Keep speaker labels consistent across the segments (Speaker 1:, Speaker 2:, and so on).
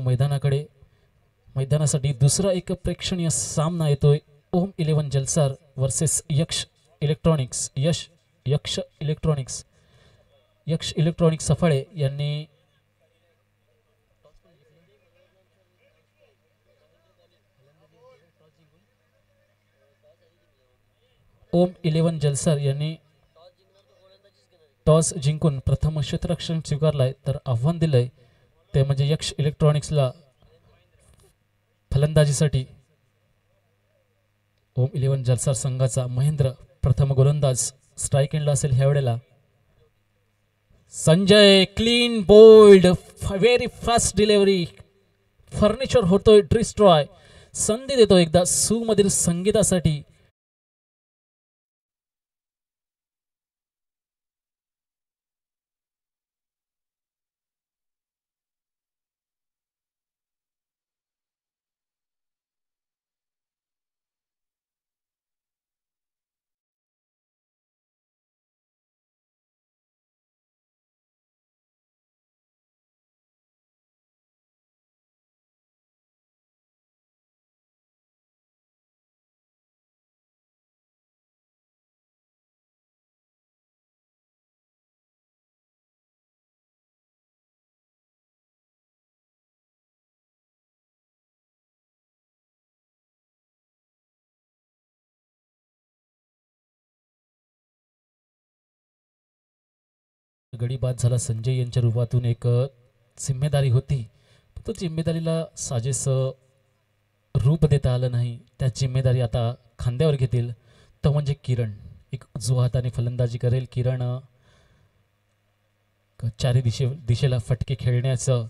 Speaker 1: मैदानासाठी दुसरा एक प्रेक्षणीय सामना येतोय. ओम 11 जलसार वर्सेस यक्ष इलेक्ट्रॉनिक्स सफाळे यांनी ओम 11 जलसार यांनी टॉस जिंकून प्रथम क्षेत्ररक्षण स्वीकारलाय, तर आव्हान दिलंय ते म्हणजे यक्ष इलेक्ट्रॉनिक्सला फलंदाजीसाठी. ओम 11 जलसार संघाचा महेंद्र प्रथम गोलंदाज स्ट्राइक एंडला असेल ह्या वेळेला. Sanjay clean bowled, very fast delivery, furniture होतोय डिस्ट्रॉय. संधी देतो एकदा सुमधीर संगीतासाठी. गडी बाद झाला संजय यांच्या रूपातून. एक जिम्मेदारी होती, तो जिम्मेदारीला साजेस रूप देता आलं नाही. त्या जिम्मेदारी आता खांद्यावर घेतील तो म्हणजे किरण. एक उजव्या हाताने फलंदाजी करेल किरण. चारी दिशेला फटके खेळण्याचं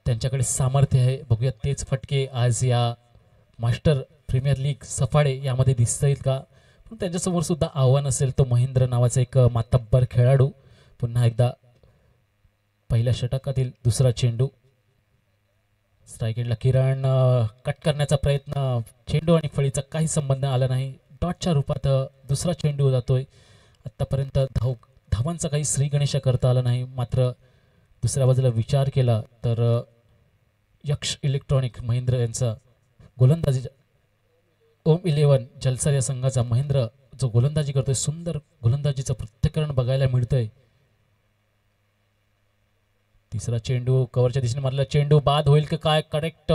Speaker 1: त्यांच्याकडे सामर्थ्य आहे. बघूया तेच फटके आज या मास्टर प्रीमियर लीग सफाळे यामध्ये दिसत आहेत का. पण त्यांच्यासमोर सुद्धा आव्हान असेल. तो महेंद्र नावाचा एक मातब्बर खेळाडू. पुन्हा एकदा पहिल्या षटकातील दुसरा चेंडू. स्ट्राइक एंडला किरण. कट करण्याचा प्रयत्न. चेंडू आणि फळीचा काही संबंध आला नाही. डॉटच्या रूपात दुसरा चेंडू जातोय. आत्तापर्यंत धावांचा काही श्री गणेशा करता आला नाही. मात्र दुसऱ्या बाजूला विचार केला तर यक्ष इलेक्ट्रॉनिक महेंद्र यांचा गोलंदाजी. ओम 11 जलसार या संघाचा महेंद्र जो गोलंदाजी करतोय, सुंदर गोलंदाजीचं पृथक्करण बघायला मिळतंय. तिसरा चेंडू कव्हरच्या दिशेने मारला. चेंडू बाद होईल की काय. करेक्ट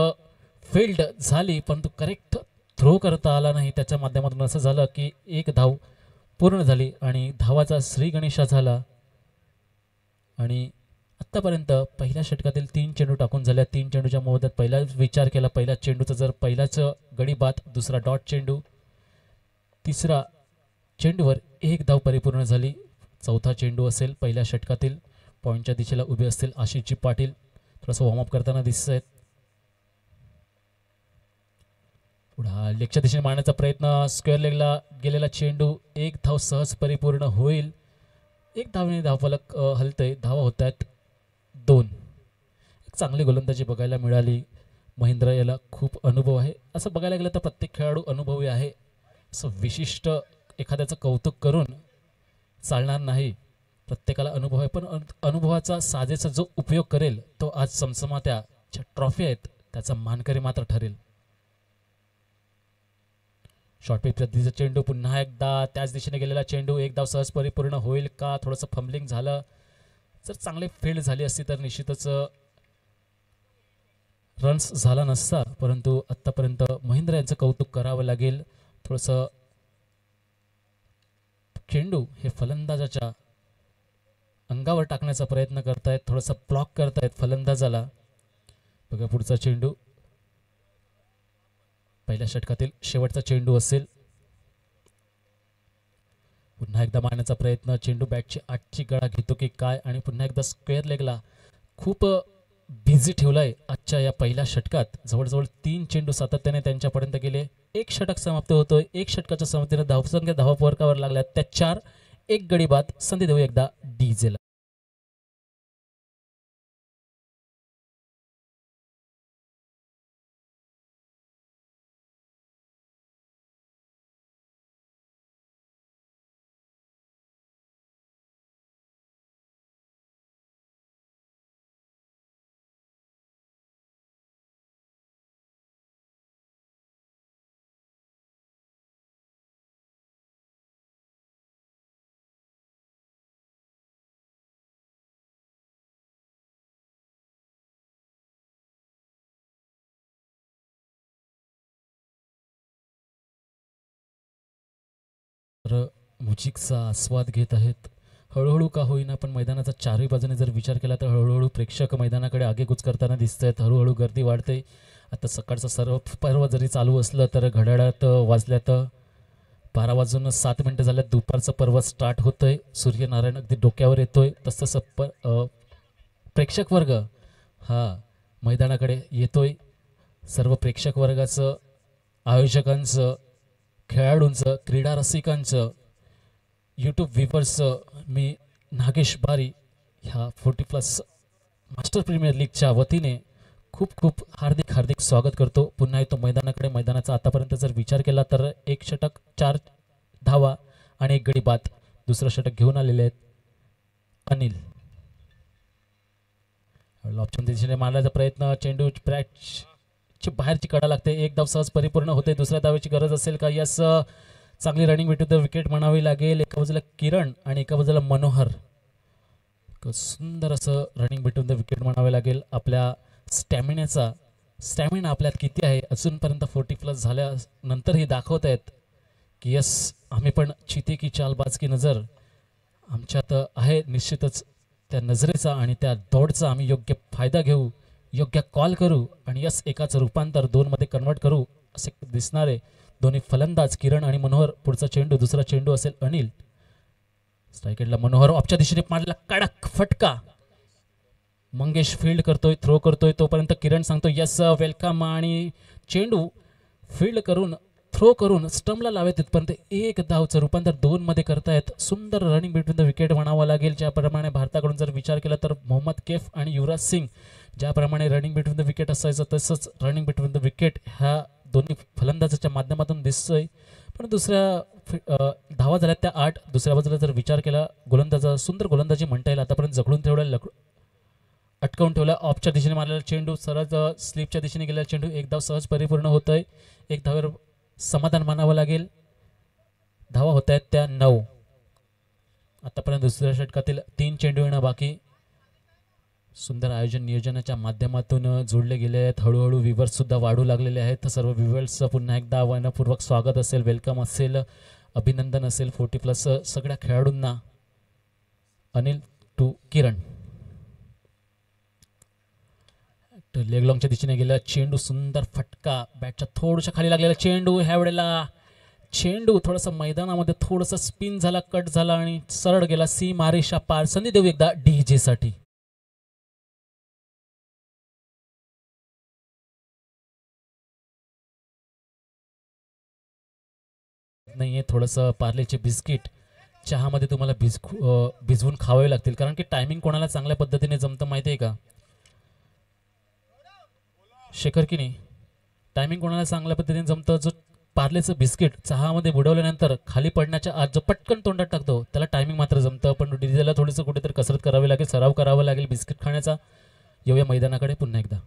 Speaker 1: फील्ड झाली, परंतु करेक्ट थ्रो करता आला नाही. त्याच्या माध्यमातून असं झालं की एक धाव पूर्ण झाली आणि धावाचा श्री गणेशा झाला. आणि आत्तापर्यंत पहिल्या षटकातील 3 चेंडू टाकून झाल्या. 3 चेंडूच्या मोबदल्यात पहिला विचार केला. पहिल्या चेंडूचा जर पहिलाच गडी बाद, दुसरा डॉट चेंडू, तिसरा चेंडूवर एक धाव परिपूर्ण झाली. चौथा चेंडू असेल पहिल्या षटकातील. पॉईंटच्या दिशेला उभे असतील आशिषजी पाटील. थोडंसं वॉर्मअप करताना दिसत आहेत. पुढे लेगच्या दिशेने मारण्याचा प्रयत्न. स्क्वेअर लेगला गेलेला चेंडू. एक धाव सहज परिपूर्ण होईल. एक धावने धावफलक हलतंय. धावा होत आहेत 2. एक चांगली गोलंदाजी बघायला मिळाली. महेंद्र याला खूप अनुभव आहे. असं बघायला गेलं तर प्रत्येक खेळाडू अनुभवी आहे. असं विशिष्ट एखाद्याचं कौतुक करून चालणार नाही. प्रत्येकाला अनुभव आहे, पण अनुभवाचा साजेसा जो उपयोग करेल तो आज समसमात्या ज्या ट्रॉफी आहेत त्याचा मानकरी मात्र ठरेल. शॉर्ट पिच पद्धतीचा चेंडू. पुन्हा एकदा त्याच दिशेने गेलेला चेंडू. एक धाव सहज परिपूर्ण होईल का. थोडंसं फंबलिंग झालं. जर चांगली फील्ड झाली असती तर निश्चितच रन्स झाला नसता. परंतु आत्तापर्यंत महेंद्र यांचं कौतुक करावं लागेल. थोडंसं चेंडू हे फलंदाजाच्या अंगावर टाकण्याचा प्रयत्न करतायत. थोडासा ब्लॉक करतायत फलंदाजाला. बघा पुढचा चेंडू पहिल्या षटकातील शेवटचा चेंडू असेल. पुन्हा एकदा मारण्याचा प्रयत्न. चेंडू बॅटची आठची गळा घेतो की काय. आणि पुन्हा एकदा स्क्वेअर लेगला खूप बिझी ठेवलाय आजच्या या पहिल्या षटकात. जवळजवळ 3 चेंडू सातत्याने त्यांच्यापर्यंत गेले. एक षटक समाप्त होतोय. एक षटकाच्या समाप्तीने धावसंख्या धावा फरकावर लागल्या त्या 4. एक गडी बाद. संधी देऊ एकदा डीजेला. म्युझिकचा आस्वाद घेत आहेत. हळूहळू का होईना पण मैदानाचा चारही बाजूने जर विचार केला तर हळूहळू प्रेक्षक मैदानाकडे आगेकूच करताना दिसत आहेत. हळूहळू गर्दी वाढते. आता सकाळचं सर्व पर्व जरी चालू असलं तर घड्याळात वाजल्यात 12:07 झाल्यात. दुपारचं पर्व स्टार्ट होतंय. सूर्यनारायण अगदी डोक्यावर येतोय. तसं प्रेक्षक वर्ग हा मैदानाकडे येतोय. सर्व प्रेक्षक वर्गाचं, आयोजकांचं, खेळाडूंचं, क्रीडा रसिकांचं, यूट्यूब व्ह्यूवर्सचं मी नागेश बारी ह्या 40+ मास्टर प्रीमियर लीगच्या वतीने खूप खूप हार्दिक हार्दिक स्वागत करतो. पुन्हा येतो मैदानाकडे. मैदानाचा आतापर्यंत जर विचार केला तर 1 षटक, 4 धावा आणि 1 गडी बाद. दुसरं षटक घेऊन आलेले आहेत अनिल. ऑप्शन दिशेने मारण्याचा प्रयत्न. चेंडू ची बाहेरची कडा लागते. एक धाव सहज परिपूर्ण होते. दुसऱ्या धावेची गरज असेल का? यस, चांगली रनिंग बिटवीन द विकेट म्हणावी लागेल. एका बाजूला किरण आणि एका बाजूला मनोहर. सुंदर असं रनिंग बिटवीन द विकेट म्हणावे लागेल. आपल्या स्टॅमिना आपल्यात किती आहे अजूनपर्यंत 40+ झाल्यानंतरही दाखवत आहेत की यस, आम्ही पण चिते की चालबाज की नजर आमच्यात आहे. निश्चितच त्या नजरेचा आणि त्या दौडचा आम्ही योग्य फायदा घेऊ, योग्य कॉल करू आणि यस, एकाच रूपांतर 2 मध्ये कन्वर्ट करू असे दिसणारे दोन्ही फलंदाज किरण आणि मनोहर. पुढचा चेंडू, दुसरा चेंडू असेल अनिल. स्ट्राईकेटला मनोहर ऑफच्या दिशेने मारला कडक फटका. मंगेश फील्ड करतोय, थ्रो करतोय. तोपर्यंत किरण सांगतो यस वेलकम आणि चेंडू फील्ड करून थ्रो करून स्टंपला लावेत. तिथपर्यंत एक धावचं रूपांतर 2 मध्ये करतायत. सुंदर रनिंग बिटवीन द विकेट म्हणावं लागेल. ज्याप्रमाणे भारताकडून जर विचार केला तर मोहम्मद कैफ आणि युवराज सिंग ज्याप्रमाणे रनिंग बिटवीन द विकेट असायचं तसंच रनिंग बिटवीन द विकेट ह्या दोन्ही फलंदाजाच्या माध्यमातून दिसतोय. पण दुसऱ्या धावा झाल्यात त्या 8. दुसऱ्या बाजूला जर विचार केला गोलंदाजा सुंदर गोलंदाजी म्हणता येईल. आतापर्यंत जखडून ठेवल्या, अटकावून ठेवला. ऑफच्या दिशेने मारलेला चेंडू सरळ स्लिपच्या दिशेने गेलेला चेंडू. एक धाव सहज परिपूर्ण होतोय. एक धावेवर समाधान मानावं लागेल. धावा होत आहेत त्या 9. आतापर्यंत दुसऱ्या षटकातील 3 चेंडू येणं बाकी. सुंदर आयोजन नियोजनाच्या माध्यमातून जोडले गेले आहेत. हळूहळू व्ह्यूवर्स सुद्धा वाढू लागलेले आहेत. सर्व व्ह्यूवर्सचं पुन्हा एकदा आव्हानपूर्वक स्वागत असेल, वेलकम असेल, अभिनंदन असेल 40+ सगळ्या खेळाडूंना. अनिल टू किरण. लेगलॉंगच्या दिशेने गेला चेंडू. सुंदर फटका. बॅटच्या थोडशा खाली लागलेला चेंडू. ह्या वेळेला चेंडू थोडासा मैदानामध्ये थोडासा स्पिन झाला, कट झाला आणि सरळ गेला सीमारेषा पार. संधी देऊ एकदा डीजे साठी. नाहीये. थोडंसं पार्लेचे बिस्किट चहामध्ये तुम्हाला भिजवून खावे लागतील, कारण की टायमिंग कोणाला चांगल्या पद्धतीने जमतं माहिती आहे का शेखर? की नाही, टायमिंग कोणाला चांगल्या पद्धतीने जमतं जो पार्लेचं बिस्किट चहामध्ये बुडवल्यानंतर खाली पडण्याच्या आत जो पटकन तोंडात टाकतो त्याला टायमिंग मात्र जमतं. पण डीजेला थोडंसं कुठेतरी कसरत करावी लागेल, सराव करावा लागेल बिस्किट खाण्याचा. येऊया मैदानाकडे पुन्हा एकदा.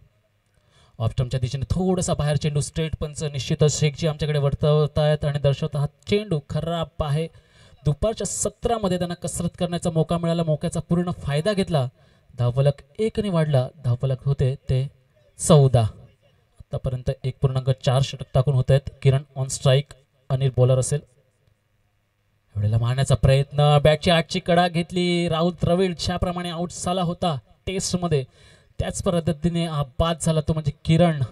Speaker 1: ऑफस्टंपच्या दिशेने थोडासा बाहेर चेंडू. स्ट्रेट पंच निश्चितच शेखजी आमच्याकडे वर्तवतायत आणि दर्शवतात. हा चेंडू खराब आहे. दुपारच्या 17 मध्ये त्यांना कसरत करण्याचा मौका मिळाला. मौक्याचा पूर्ण फायदा घेतला. धावफलक 1 ने वाढला. धावफलक होते ते 14. आतापर्यंत 1.4 षटक टाकून होत आहेत. किरण ऑन स्ट्राईक, अनिल बॉलर असेल. एवढ्याला मारण्याचा प्रयत्न. बॅटची 8ची कडा घेतली. राहुल द्रविड ज्याप्रमाणे आउट झाला होता टेस्ट मध्ये त्याच पद्धतीने हा बाद झाला तो म्हणजे किरण.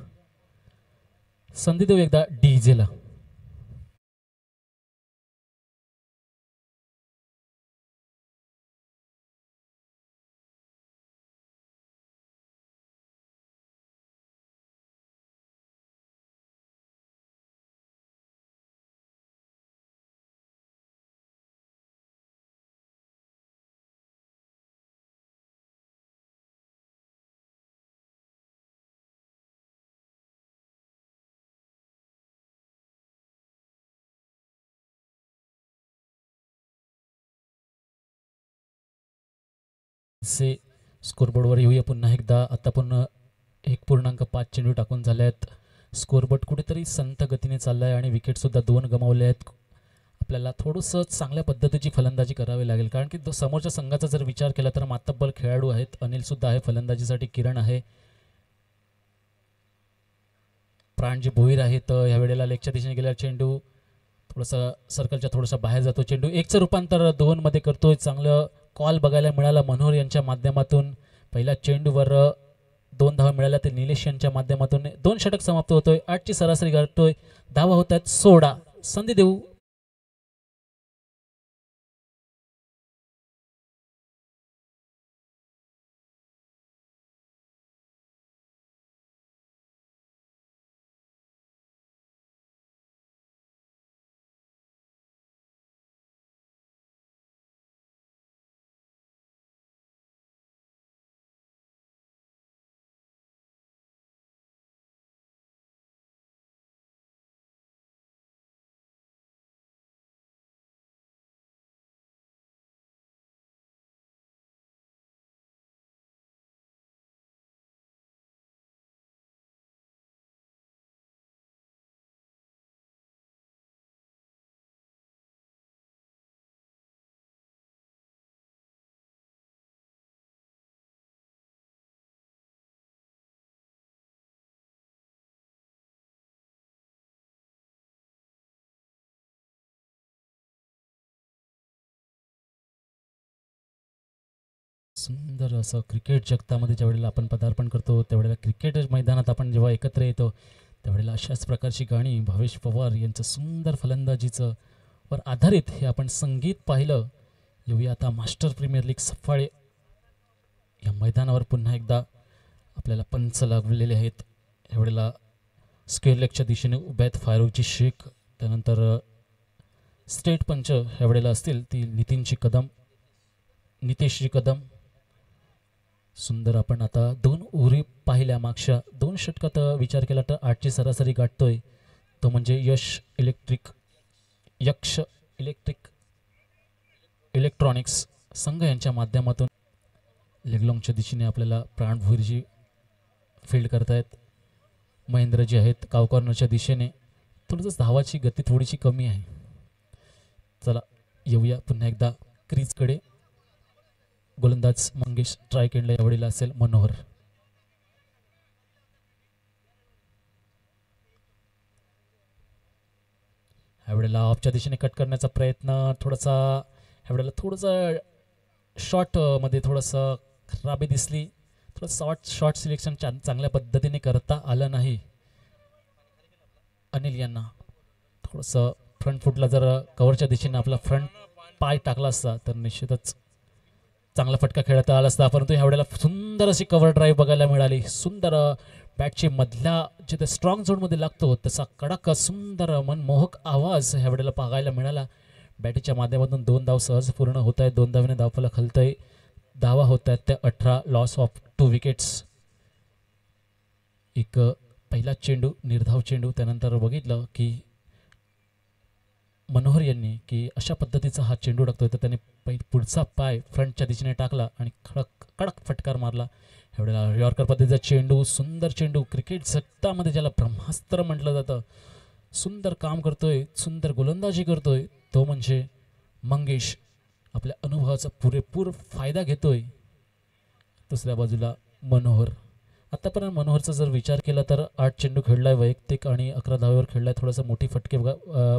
Speaker 1: संधी देऊ एकदा डीजेला. से स्कोरबोर्डवर येऊया पुन्हा एकदा. आता पुन्हा 1.5 चेंडू टाकून झाले आहेत. स्कोरबोर्ड कुठेतरी संत गतीने चाललाय आणि विकेटसुद्धा 2 गमावले आहेत. आपल्याला थोडंसं चांगल्या पद्धतीची फलंदाजी करावी लागेल, कारण की समोरच्या संघाचा जर विचार केला तर मातब्बर खेळाडू आहेत. अनिलसुद्धा आहे फलंदाजीसाठी, किरण आहे, प्राणजी भोईर आहेत. ह्या वेळेला लेगच्या दिशेने गेलेला चेंडू थोडासा सर्कलच्या थोडासा बाहेर जातो चेंडू. एकचं रूपांतर दोनमध्ये करतोय. चांगलं कॉल बघायला मिळाला मनोहर यांच्या माध्यमातून. पहिल्या चेंडूवर 2 धावा मिळाल्या ते निलेश यांच्या माध्यमातून. 2 षटक समाप्त होतोय. 8ची सरासरी गाठतोय. धावा होत आहेत 16. संधी देऊ. सुंदर असं क्रिकेट जगतामध्ये ज्यावेळेला आपण पदार्पण करतो त्यावेळेला क्रिकेट मैदानात आपण जेव्हा एकत्र येतो त्यावेळेला अशाच प्रकारची गाणी भावेश पवार यांचं सुंदर फलंदाजीचं वर आधारित हे आपण संगीत पाहिलं. येऊया आता मास्टर प्रीमियर लीग सफाळे या मैदानावर पुन्हा एकदा आपल्याला पंच लागलेले आहेत. यावेळेला स्क्वेअर लेगच्या दिशेने उभ्या आहेत फारुखजी शेख. त्यानंतर स्टेट पंच यावेळेला असतील ती नितीनजी कदम, नितेशजी कदम. सुंदर आपण आता 2 उरी पाहिल्या. मागच्या 2 षटकात विचार केला तर 8ची सरासरी गाठतोय तो म्हणजे यक्ष इलेक्ट्रॉनिक्स संघ यांच्या माध्यमातून. लेगलॉंगच्या दिशेने आपल्याला प्राण भुईरजी फील्ड करतायत. महेंद्रजी आहेत काव कॉर्नरच्या दिशेने. थोडंसं धावाची गती थोडीशी कमी आहे. चला येऊया पुन्हा एकदा क्रीजकडे. गोलंदाज मंगेश ट्राय केलेला यावेळेला असेल मनोहर. यावेळेला ऑफच्या दिशेने कट करण्याचा प्रयत्न. थोडासा यावेळेला थोडंसं शॉर्ट मध्ये थोडंसं खराबी दिसली. थोडं शॉर्ट सिलेक्शन चांगल्या पद्धतीने करता आलं नाही अनिल यांना. थोडंसं फ्रंट फुटला जर कव्हरच्या दिशेने आपला फ्रंट पाय टाकला असता तर निश्चितच चांगला फटका खेळता आला असता. परंतु ह्यावेळेला सुंदर अशी कव्हर ड्राईव्ह बघायला मिळाली. सुंदर बॅटची मधल्या जिथे स्ट्रॉंग झोनमध्ये लागतो तसा कडक सुंदर मनमोहक आवाज ह्यावेळेला बघायला मिळाला. बॅटीच्या माध्यमातून 2 धाव सहज पूर्ण होत आहेत. 2 धावेने धावफलक हलतंय. धावा होत आहेत त्या 18. Loss of 2 wickets. एक पहिला चेंडू निर्धाव चेंडू. त्यानंतर बघितलं की मनोहर यांनी की अशा पद्धतीचा हा चेंडू टाकतोय तर त्याने पुढचा पाय फ्रंटच्या दिशेने टाकला आणि कडक फटकार मारला. एवढ्याला यॉर्कर पद्धतीचा चेंडू. सुंदर चेंडू. क्रिकेट जगतामध्ये ज्याला ब्रह्मास्त्र म्हटलं जातं. सुंदर काम करतोय, सुंदर गोलंदाजी करतोय तो म्हणजे मंगेश. आपल्या अनुभवाचा पुरेपूर फायदा घेतोय. दुसऱ्या बाजूला मनोहर. आतापर्यंत मनोहरचा जर विचार केला तर 8 चेंडू खेळलाय वैयक्तिक आणि 11 धावेवर खेळलाय. थोडंसं मोठी फटके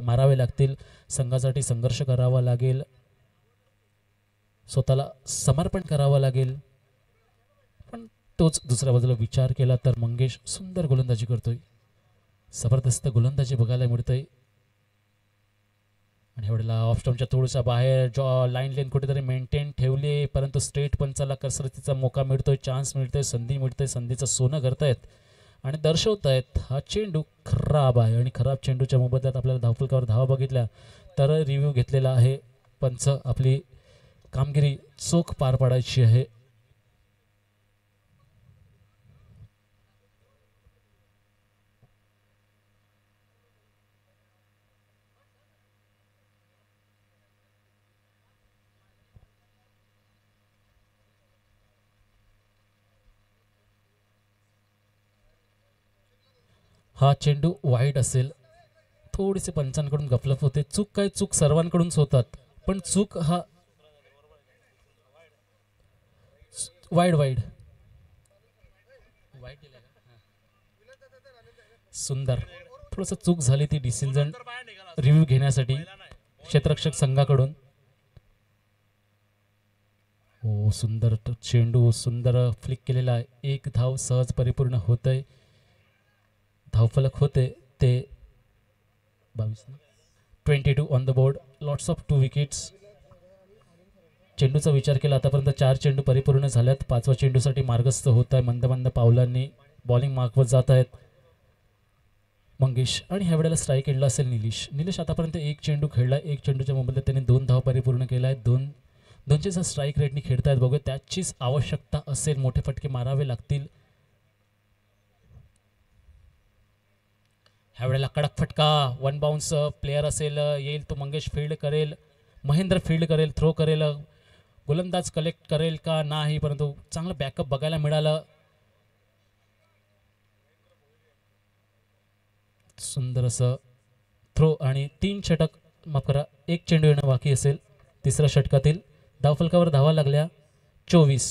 Speaker 1: मारावे लागतील. संघासाठी संघर्ष करावा लागेल. स्वतःला समर्पण करावं लागेल. पण तोच दुसऱ्या बाजूला विचार केला तर मंगेश सुंदर गोलंदाजी करतोय. जबरदस्त गोलंदाजी बघायला मिळतंय. आणि एवढ्याला ऑफ स्टंपच्या थोडंसं बाहेर लाईन लेन कुठेतरी मेंटेन ठेवले. परंतु स्टेट पंचाला कसरतीचा मोका मिळतोय, चान्स मिळतोय, संधी मिळते. संधीचं सोनं करतायत आणि दर्शवतायत. हा चेंडू खराब आहे आणि खराब चेंडूच्या मोबदल्यात आपल्याला धावफलकावर धावा बघितल्या तर रिव्ह्यू घेतलेला आहे. पंच आपली कामगिरी चोख पार पाडायची आहे. हा चेंडू वाईड असेल. थोडेसे पंचांकडून गफलत होते. चूक काय चूक सर्वांकडूनच होतात. पण चूक हा वाईड वाईड सुंदर थोडंसं चूक झाली ती डिसिजन रिव्ह्यू घेण्यासाठी क्षेत्ररक्षक संघाकडून. हो सुंदर चेंडू, सुंदर फ्लिक केलेला आहे. एक धाव सहज परिपूर्ण होतंय. धावफलक होते ते 22 22 on the board. Lots of 2 wickets. चेंडूचा विचार केला आतापर्यंत 4 चेंडू परिपूर्ण झाल्यात. 5व्या चेंडूसाठी मार्गस्थ होत आहे. मंद मंद पावलांनी बॉलिंग मार्कवर जात आहेत मंगेश. आणि ह्या वेळेला स्ट्राईक एंडला असेल निलेश. निलेश आतापर्यंत 1 चेंडू खेळला. 1 चेंडूच्या मोबदल्यात त्याने 2 धाव परिपूर्ण केला आहे. दोनचे जर स्ट्राईक रेटनी खेळतायत बघूया. त्याचीच आवश्यकता असेल. मोठे फटके मारावे लागतील. ह्या वेळेला कडक फटका. 1 बाउन्स प्लेयर असेल येईल तो मंगेश फील्ड करेल. महेंद्र फील्ड करेल, थ्रो करेल. गोलंदाज कलेक्ट करेल का नाही, परंतु चांगलं बॅकअप बघायला मिळालं. सुंदर असं थ्रो आणि 3 षटक माफ करा 1 चेंडू येणं बाकी असेल. तिसऱ्या षटकातील धावफलकावर धावा लागल्या 24.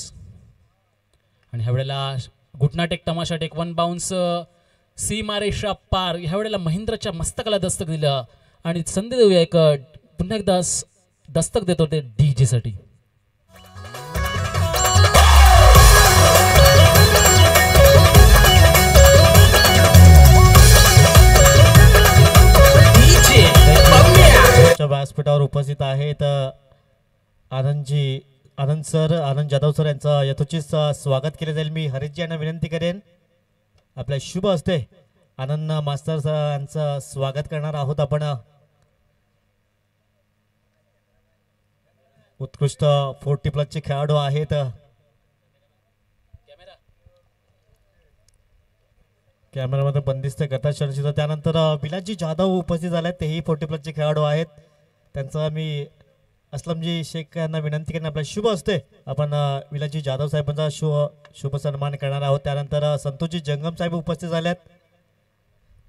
Speaker 1: आणि ह्या वेळेला घुटना टेक तमाशा टेक 1 बाउन्स सीमारेषा पार. ह्या वेळेला महेंद्रच्या मस्तकाला दस्तक दिलं आणि संधी देऊया एक पुन्हा एकदा दस्तक देतो ते डीजे साठी.
Speaker 2: व्यासपीठावर उपस्थित आहेत आनंद जाधव सर यांचं यथोचित स्वागत केले जाईल. मी हरीशजी यांना विनंती करेन आपल्या शुभ हस्ते आनंद मास्तर यांचं स्वागत करणार आहोत आपण. उत्कृष्ट 40+ खेळाडू आहेत. कॅमेरामध्ये बंदिस्त करतात चर्चेचं. त्यानंतर विलासजी जाधव उपस्थित झाले आहेत. तेही 40+ खेळाडू आहेत. त्यांचा मी असलमजी शेख यांना विनंती करेन आपल्या शुभ हस्ते आपण विलासजी जाधव साहेबांचा शुभ सन्मान करणार आहोत. त्यानंतर संतोषजी जंगम साहेब उपस्थित झाले आहेत.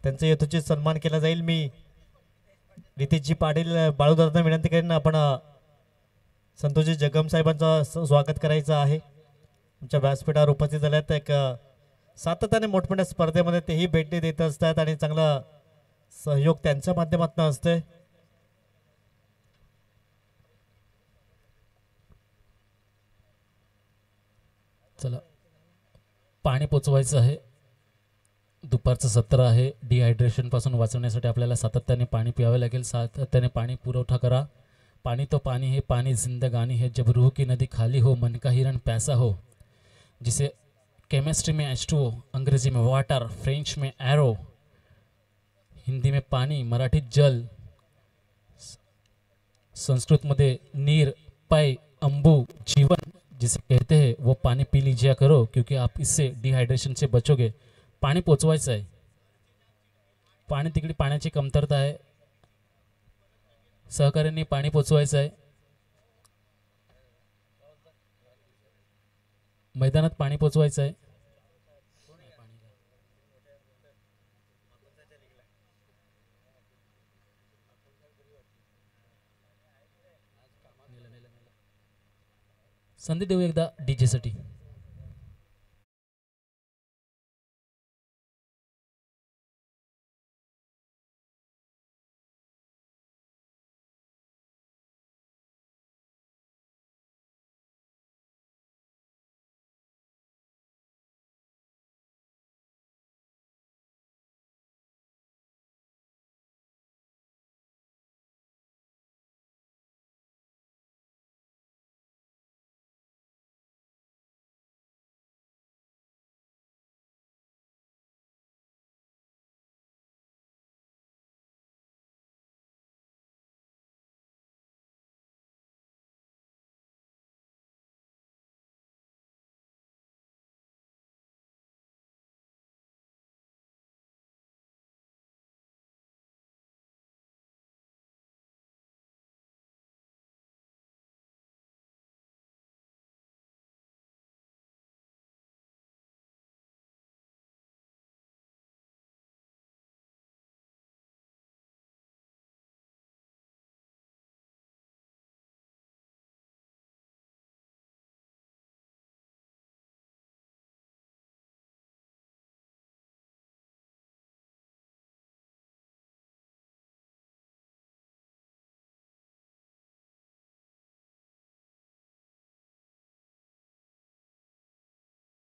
Speaker 2: त्यांचा यथोचित सन्मान केला जाईल. मी रितेशजी पाटील बाळूदादांना विनंती करेन आपण संतोषजी जगम साहेबांचं स्वागत करायचं आहे. आमच्या व्यासपीठावर उपस्थित झाल्यात. एक सातत्याने मोठमोठ्या स्पर्धेमध्ये तेही भेटी देत असतात आणि चांगला सहयोग त्यांच्या माध्यमातून असते.
Speaker 1: चला पाणी पोचवायचं आहे. दुपारचं सत्र आहे. डिहायड्रेशन पासून वाचवण्यासाठी आपल्याला सातत्याने पाणी प्यावे लागेल. सातत्याने पाणी पुरवठा करा. पानी तो पानी है, पानी जिंदगानी है. जब रूह की नदी खाली हो, मन का हिरण प्यासा हो. जिसे केमिस्ट्री में H2O, अंग्रेजी में वाटर, फ्रेंच में एरो, हिंदी में पानी, मराठी जल, संस्कृत में नीर, पय, अंबु, जीवन जिसे कहते हैं वो पानी पी लीजिए करो, क्योंकि आप इससे डिहाइड्रेशन से बचोगे. पाणी पोचवायचं आहे. पाणी तिकडे पाण्याची कमतरता आहे. सहकार्यांनी पाणी पोचवायचं आहे. मैदानात पाणी पोचवायचं आहे. संधी देऊ एकदा डीजे साठी.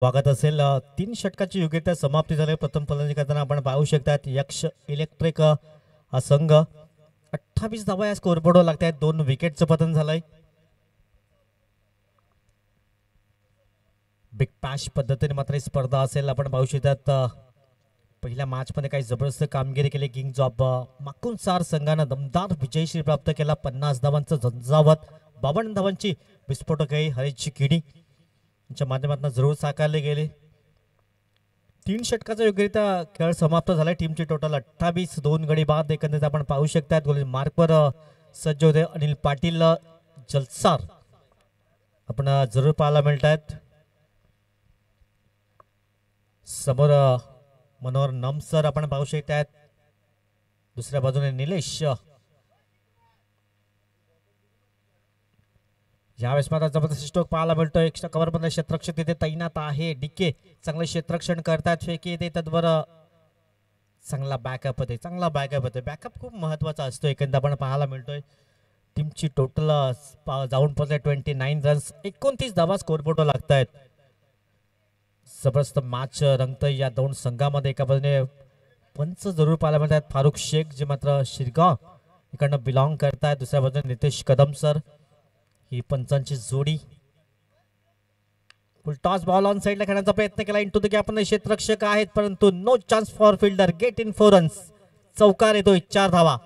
Speaker 2: स्वागत असेल. 3 षटकाची योग्यता समाप्ती झाली. प्रथम फलंदाजी करताना आपण पाहू शकतात यक्ष इलेक्ट्रिक हा संघ 28 धावा या स्कोरबोर्डवर लागत आहेत. 2 विकेटचं पतन झालंय. बिग पॅश पद्धतीने मात्र ही स्पर्धा असेल. आपण पाहू शकतात पहिल्या मॅच मध्ये काही जबरदस्त कामगिरी केली. किंग्ज ऑफ माकुनसार संघानं दमदार विजयश्री प्राप्त केला. 50 धावांचं झंझावत 52 धावांची विस्फोटक आहे हरीशची किडी यांच्या माध्यमातून जरूर साकारले गेले. 3 षटकाचा योग्यरित्या खेळ समाप्त झालाय. टीमची टोटल 28. 2 गडी बाद एकंदरीत आपण पाहू शकतात. गोल मार्कवर सज्ज होते अनिल पाटील जलसार आपण जरूर पाहायला मिळत आहेत. समोर मनोहर नमसर आपण पाहू शकतात. दुसऱ्या बाजूने निलेश. यावेळेस मात्र जबरदस्त स्ट्रोक पाहायला मिळतोय. एक्स्ट्रा कव्हर मध्ये क्षेत्ररक्षक तिथे तैनात आहे. डीके चांगले क्षेत्ररक्षण करतात. फेकी येते तद्वर चांगला बॅकअप होते. बॅकअप खूप महत्वाचा असतो. एकंदर आपण पाहायला मिळतोय टीमची टोटल जाऊन पोहोचले 29 रन्स. 29 धावा स्कोरबोर्डवर लागत आहेत. जबरदस्त मॅच रंगतय या 2 संघामध्ये. एका बाजूने पंच जरूर पाहायला मिळतात फारुख शेख जे मात्र शिरगाव इकडनं बिलॉंग करतायत. दुसऱ्या बाजूने नितेश कदम सर ही पंचांची जोडी. फुल टॉस बॉल ऑन साइडला खेळण्याचा प्रयत्न केला. इंटू द गॅप क्षेत्ररक्षक आहेत परंतु no chance for fielder. Get in 4 runs. चौकार येतोय. 4 धावा.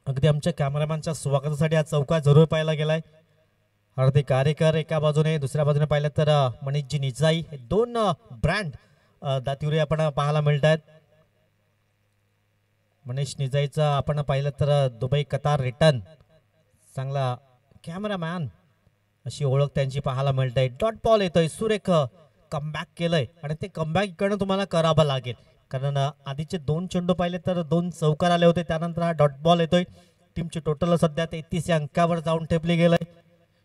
Speaker 2: अगदी आमच्या कॅमेरामॅनच्या स्वागतासाठी हा चौकार जरूर पाहायला गेलाय. हार्दिक कार्यकर एका बाजूने, दुसऱ्या बाजूने पाहिलं तर मनीषजी निजाई. 2 ब्रँड दातिवरी आपण पाहायला मिळत आहेत. मनीष निजाईचा आपण पाहिलं तर दुबई कतार रिटर्न चांगला कॅमेरामॅन अशी ओळख त्यांची पाहायला मिळत आहे. डॉट बॉल येतोय. सुरेख कमबॅक केलंय आणि ते कमबॅक इकडनं तुम्हाला करावं लागेल कारण आधीचे 2 चेंडू पाहिले तर 2 चौकार आले होते. त्यानंतर हा डॉट बॉल येतोय. टीमची टोटल सध्या 33 या अंकावर जाऊन ठेपली गेलंय.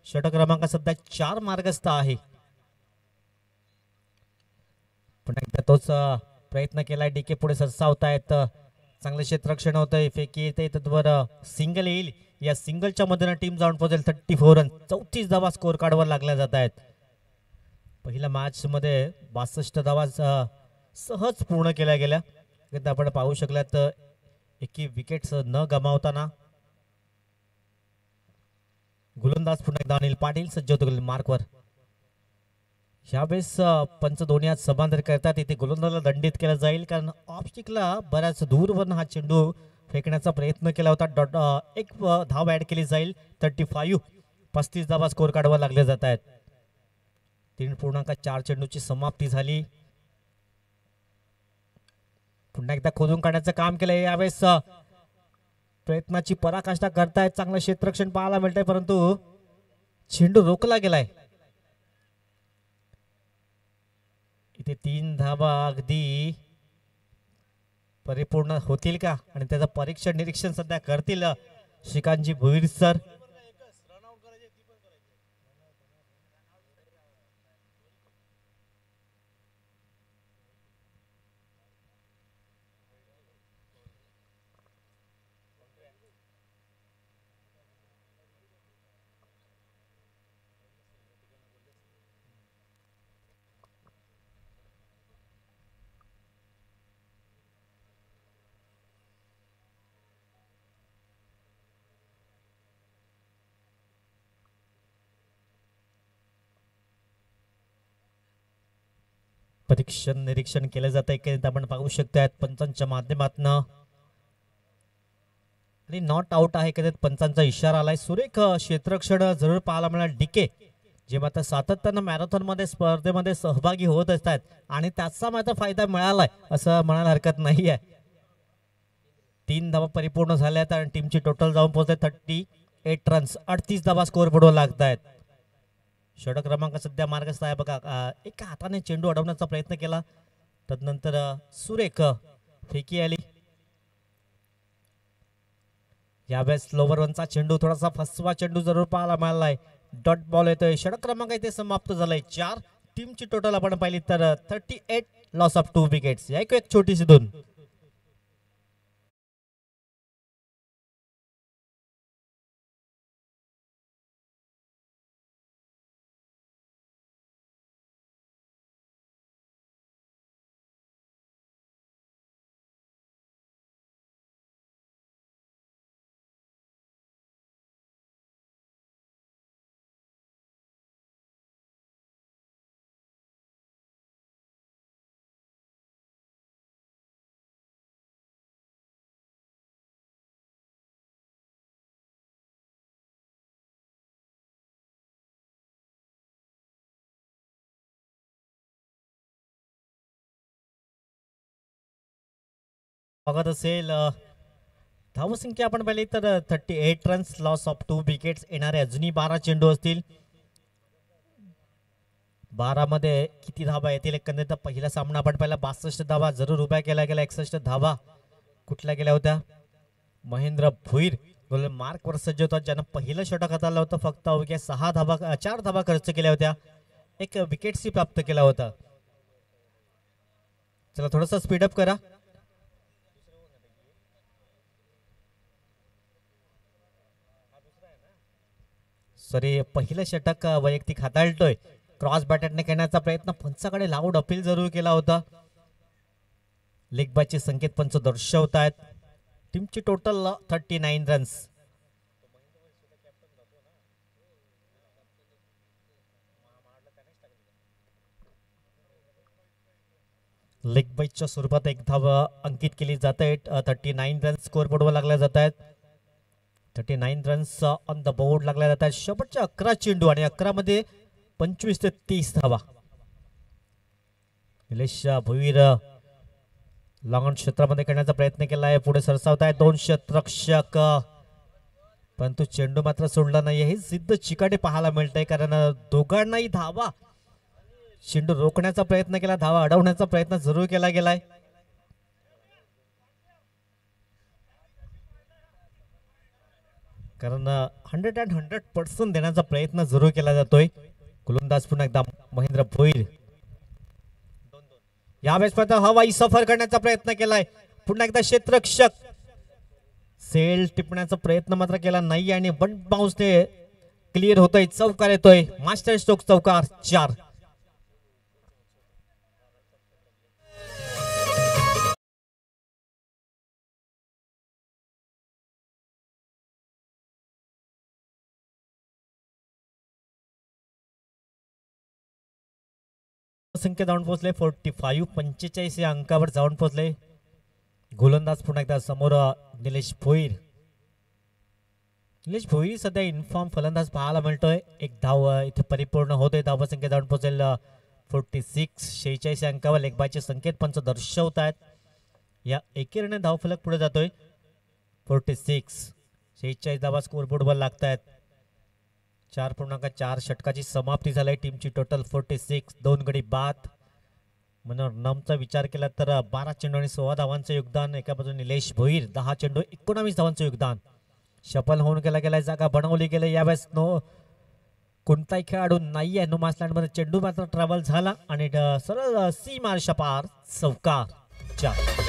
Speaker 2: षटक क्रमांक सध्या 4 मार्गस्थ आहे. पुन्हा एकदा तोच प्रयत्न केलाय. डीके पुढे सरसावतायत. चांगले क्षेत्ररक्षण होतंय. फेकी येते तद्वर सिंगल येईल. या सिंगलच्या मधून टीम जाऊन पोहोचेल 34 रन. 34 धावा स्कोर कार्डवर लागल्या जात आहेत. पहिल्या मॅच मध्ये 62 धावा सहज पूर्ण केल्या गेल्या. एकदा आपण पाहू शकलात एकही विकेट्स न गमावताना गोलंदाज पुन्हा एकदा अनिल पाटील सज्ज होतो मार्कवर. यावेळेस पंच दोन्ही आज समांतर करतात. इथे गोलंदाजला दंडित केलं जाईल कारण ऑफस्टिकला बऱ्याच दूरवरून हा चेंडू फेकण्याचा प्रयत्न केला होता. 1 धाव ऍड केली जाईल. 35. 35 धावा स्कोर कार्डवर लागले जात आहेत. 3.4 चेंडूची समाप्ती झाली. पुन्हा एकदा खोदून काढण्याचं काम केलंय. यावेळेस प्रयत्नाची पराकाष्ठा करतायत. चांगलं क्षेत्ररक्षण पाहायला मिळतंय परंतु चेंडू रोखला गेलाय. इथे 3 धावा अगदी परिपूर्ण होतील का आणि त्याचं परीक्षण निरीक्षण सध्या करतील श्रीकांतजी भुईर सर. परीक्षण निरीक्षण केलं जात आहे. आपण पाहू शकतात पंचांच्या माध्यमातून आणि नॉट आउट आहे. कधी पंचांचा इशारा आलाय. सुरेख क्षेत्ररक्षण जरूर पाहायला मिळालं. डीके जे मात्र सातत्यानं मॅरेथॉन मध्ये स्पर्धेमध्ये सहभागी होत असतात आणि त्याचा मात्र फायदा मिळालाय असं म्हणायला हरकत नाही आहे. 3 धावा परिपूर्ण झाल्यात आणि टीमची टोटल जाऊन पोहोचते 38 रन्स. 38 धावा स्कोर बोर्डवर लागत आहेत. षटक क्रमांक सध्या मार्गस्थ आहे. बघा एका हाताने चेंडू अडवण्याचा प्रयत्न केला. तदनंतर सुरेख फेकी आली. यावेळेस लोवर वनचा चेंडू थोडासा फसवा चेंडू जरूर पाहायला मिळालाय. डॉट बॉल येतोय. षटक क्रमांक इथे समाप्त झालाय. 4 टीमची टोटल आपण पाहिली तर 38 लॉस ऑफ 2 विकेट्स. या एक छोटीशी दोन. बघत असेल धावसंख्या आपण पाहिली तर 38 रन्स लॉस ऑफ 2 विकेट्स. येणारे अजूनही 12 चेंडू असतील. 12 मध्ये किती धावा येतील एकंदरीत पहिला सामना आपण पाहिला 62 धावा जरूर उभ्या केल्या गेल्या. 61 धावा कुठल्या गेल्या होत्या महेंद्र भोईर मार्क वर सज्ज होता ज्यानं पहिलं षटक हाताळलं होतं. फक्त अवघ्या 4 धावा खर्च केल्या होत्या. एक विकेटशी प्राप्त केला होता. चला थोडस स्पीडअप करा. सॉरी पहिलं षटक वैयक्तिक हाताळतोय. क्रॉस बॅटरने करण्याचा प्रयत्न पंचाकडे लाऊड अपील जरूर केला होता. लेग बायचे संकेत पंच दर्शवत आहेत. टीमची टोटल 39 रन्स. लेग बाईच्या स्वरूपात एक धाव अंकित केली जात आहे. 39 रन्स स्कोर बोर्डवर लागल्या जात आहेत. 39 रन्स ऑन द बोर्ड लागल्या जात आहेत. शेवटच्या 11 चेंडू आणि 11 मध्ये 25 ते 30 धावा. निलेश भोईर लॉंग क्षेत्रामध्ये करण्याचा प्रयत्न केला आहे. पुढे सरसावत आहे 2 क्षेत्ररक्षक परंतु चेंडू मात्र सोडला नाही. हे सिद्ध चिकाटे पाहायला मिळतंय कारण दोघांनाही धावा चेंडू रोखण्याचा प्रयत्न केला. धावा अडवण्याचा प्रयत्न जरूर केला गेलाय. कारण 100% देण्याचा प्रयत्न जरूर केला जातोय. गोलंदाज पुन्हा एकदा महेंद्र भोईर. यावेळेस पर्यंत हवाई सफर करण्याचा प्रयत्न केलाय. पुन्हा एकदा क्षेत्ररक्षक सेल टिपण्याचा प्रयत्न मात्र केला नाही आणि वन बाउन्सने क्लिअर होतोय. चौकार येतोय. मास्टर स्ट्रोक चौकार 4. संख्या जाऊन पोहोचले 45. 45 या अंकावर जाऊन पोहोचले. गोलंदाज पुन्हा एकदा समोर निलेश भोईर. निलेश भोईर सध्या इन्फॉर्म फलंदाज पाहायला मिळतोय. एक धाव इथे परिपूर्ण होते. धाव संख्या जाऊन पोहोचेल 46. 46 या अंकावर लेगबायचे संकेत पंच दर्शवत आहेत. या एकेरीने धाव फलक पुढे जातोय. 46. 46 धावा स्कोरबोर्डवर लागत आहेत. 4.4 षटकाची समाप्ती झाली. टीमची टोटल 46. 2 गडी बाद. म्हणून नमचा विचार केला तर 12 चेंडू आणि 16 धावांचं योगदान. एका बाजूने निलेश भोईर 10 चेंडू 19 धावांचं योगदान. शफल होऊन गेला गेलाय. जागा बनवली गेली. यावेळेस नो कोणताही खेळाडू नाहीये. नो मासलँडमध्ये चेंडू मात्र ट्रॅव्हल झाला आणि सरळ सीमारेषा पार चौकार 4.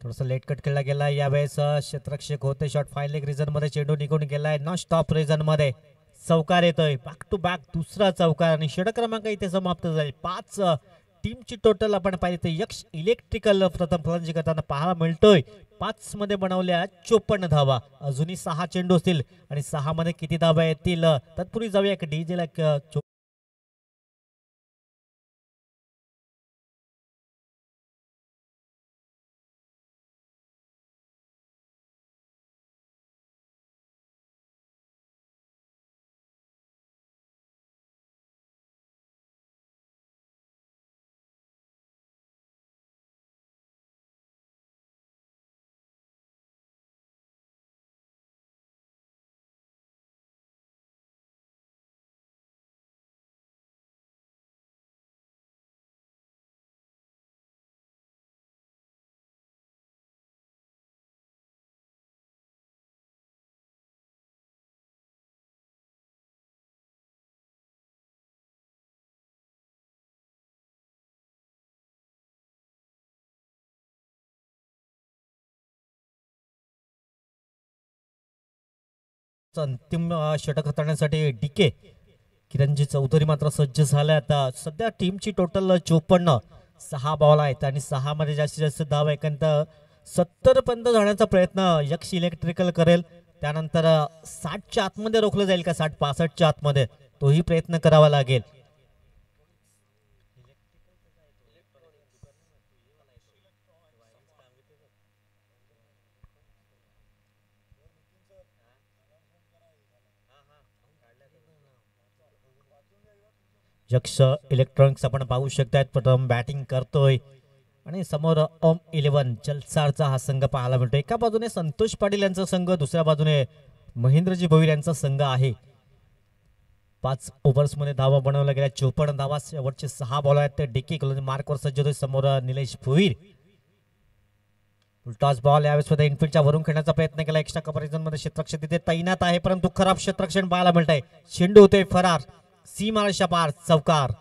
Speaker 2: थोडासा लेट कट केला गेला. यावेळेस क्षेत्ररक्षक होते. शॉट फाय लेग रिझन मध्ये चेंडू निघून गेलाय. नॉन स्टॉप रिझन मध्ये चौकार येतोय. बॅक टू बॅक दुसरा चौकार आणि षटक क्रमांक इथे समाप्त झाले. 5 टीमची टोटल आपण पाहिजे तर यक्ष इलेक्ट्रिकल प्रथम फलंदाजी करताना पाहायला मिळतोय. 5 मध्ये बनवल्या 54 धावा. अजूनही 6 चेंडू असतील आणि 6 मध्ये किती धावा येतील तत्पूर्वी जाऊया एक डीजे ला अंतिम षटक हाताळण्यासाठी डीके किरणजी चौधरी मात्र सज्ज झाले. आता सध्या टीमची टोटल 54, 6 बॉल आहेत आणि 6 मध्ये जास्तीत जास्त धाव एकांत 70 पर्यंत जाण्याचा प्रयत्न यक्ष इलेक्ट्रिकल करेल. त्यानंतर 60च्या आतमध्ये रोखलं जाईल का, 60-65च्या आतमध्ये, तोही प्रयत्न करावा लागेल. यक्ष इलेक्ट्रॉनिक्स आपण पाहू शकतात प्रथम बॅटिंग करतोय आणि समोर ओम 11 जलसारचा हा संघ पाहायला मिळतो. एका बाजूने संतोष पाटील यांचा संघ, दुसऱ्या बाजूने महेंद्रजी भोईर यांचा संघ आहे. 5 ओव्हर्समध्ये धावा बनवल्या गेल्या, 54 धावा. शेवटचे 6 बॉल आहेत ते डीके मार्कवर सज्ज होते. समोर निलेश भोईर. टॉस बॉल यावेळेस सुद्धा इनफिल्डच्या वरून खेळण्याचा प्रयत्न केला. एक्स्ट्रा कंपॅरिझन मध्ये क्षेत्ररक्षक तिथे तैनात आहे, परंतु खराब क्षेत्ररक्षण पाहायला मिळत आहे. चेंडू होते फरार, सीमारेषा पार, चौकार.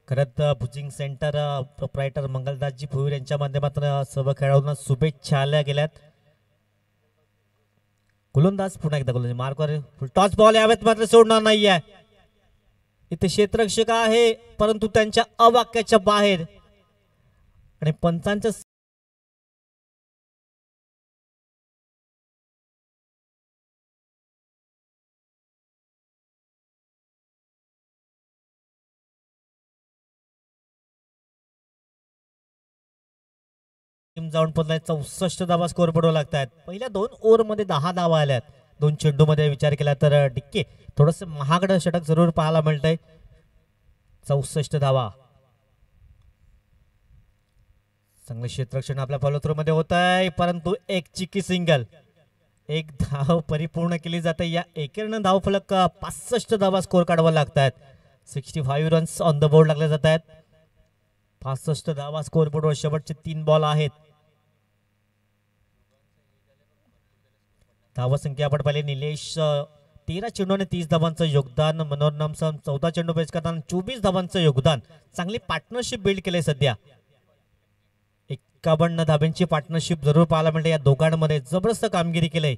Speaker 2: खरंच बुचिंग सेंटर प्रोप्रायटर मंगलदासजी भोईर यांच्या माध्यमातून सर्व खेळाडूंना शुभेच्छा आल्या गेल्यात. गोलंदाज पुन्हा एकदा गोलंदाज मार्कवर टॉस बॉल यावेळेस मात्र सोडणार नाहीये. इथे क्षेत्ररक्षक आहे परंतु त्यांच्या अवाक्याच्या बाहेर आणि पंचांच्या टीम जाऊन पोहोचलाय. 64 धावा स्कोर पडू लागतात. पहिल्या 2 ओव्हरमध्ये 10 धावा आल्यात. 2 चेंडू मध्ये विचार केला तर डिक्के थोडस महागडं षटक जरूर पाहायला मिळतंय. 64 धावा. चांगले क्षेत्ररक्षण आपल्या फॉलोथ्रू मध्ये होत आहे, परंतु एक चिक्की सिंगल, एक धाव परिपूर्ण केली जाते. या एकेरीनं धाव फलक 65 धावा स्कोर काढावा लागतात. 65 रन्स ऑन द बोर्ड लागले जात आहेत. 65 धावा स्कोर बोर्डवर शेवटचे 3 बॉल आहेत. धावा संख्या आपण पाहिली. निलेश 13 चेंडूने 30 धावांचं योगदान. मनोहर नामसम 14 चेंडू पेच करताना 24 धावांचं योगदान. चांगली पार्टनरशिप बिल्ड केले सध्या. 51 धाब्यांची पार्टनरशिप जरूर पाहायला मिळते. या दोघांमध्ये जबरदस्त कामगिरी केली.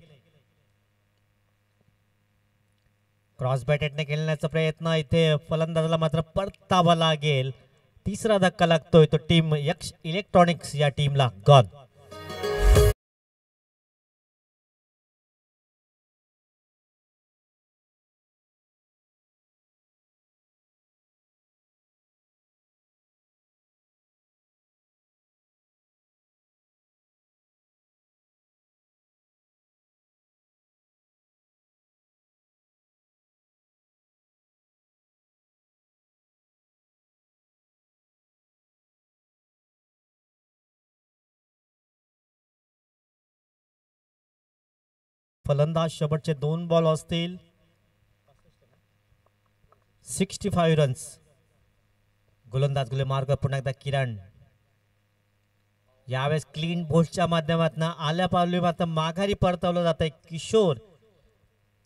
Speaker 2: क्रॉस बॅटेटने खेळण्याचा प्रयत्न, इथे फलंदाजाला मात्र परतावा लागेल. तिसरा धक्का लागतोय तो टीम यक्ष इलेक्ट्रॉनिक्स या टीमला. गॉन. फलंदाज शेवटचे 2 बॉल असतील. 65 रन्स. गोलंदाज गुलेमार्ग पुन्हा एकदा किरण. यावेळेस क्लीन बोल्डच्या माध्यमातून आल्या पावली मात्र माघारी परतवलं जात आहे. किशोर.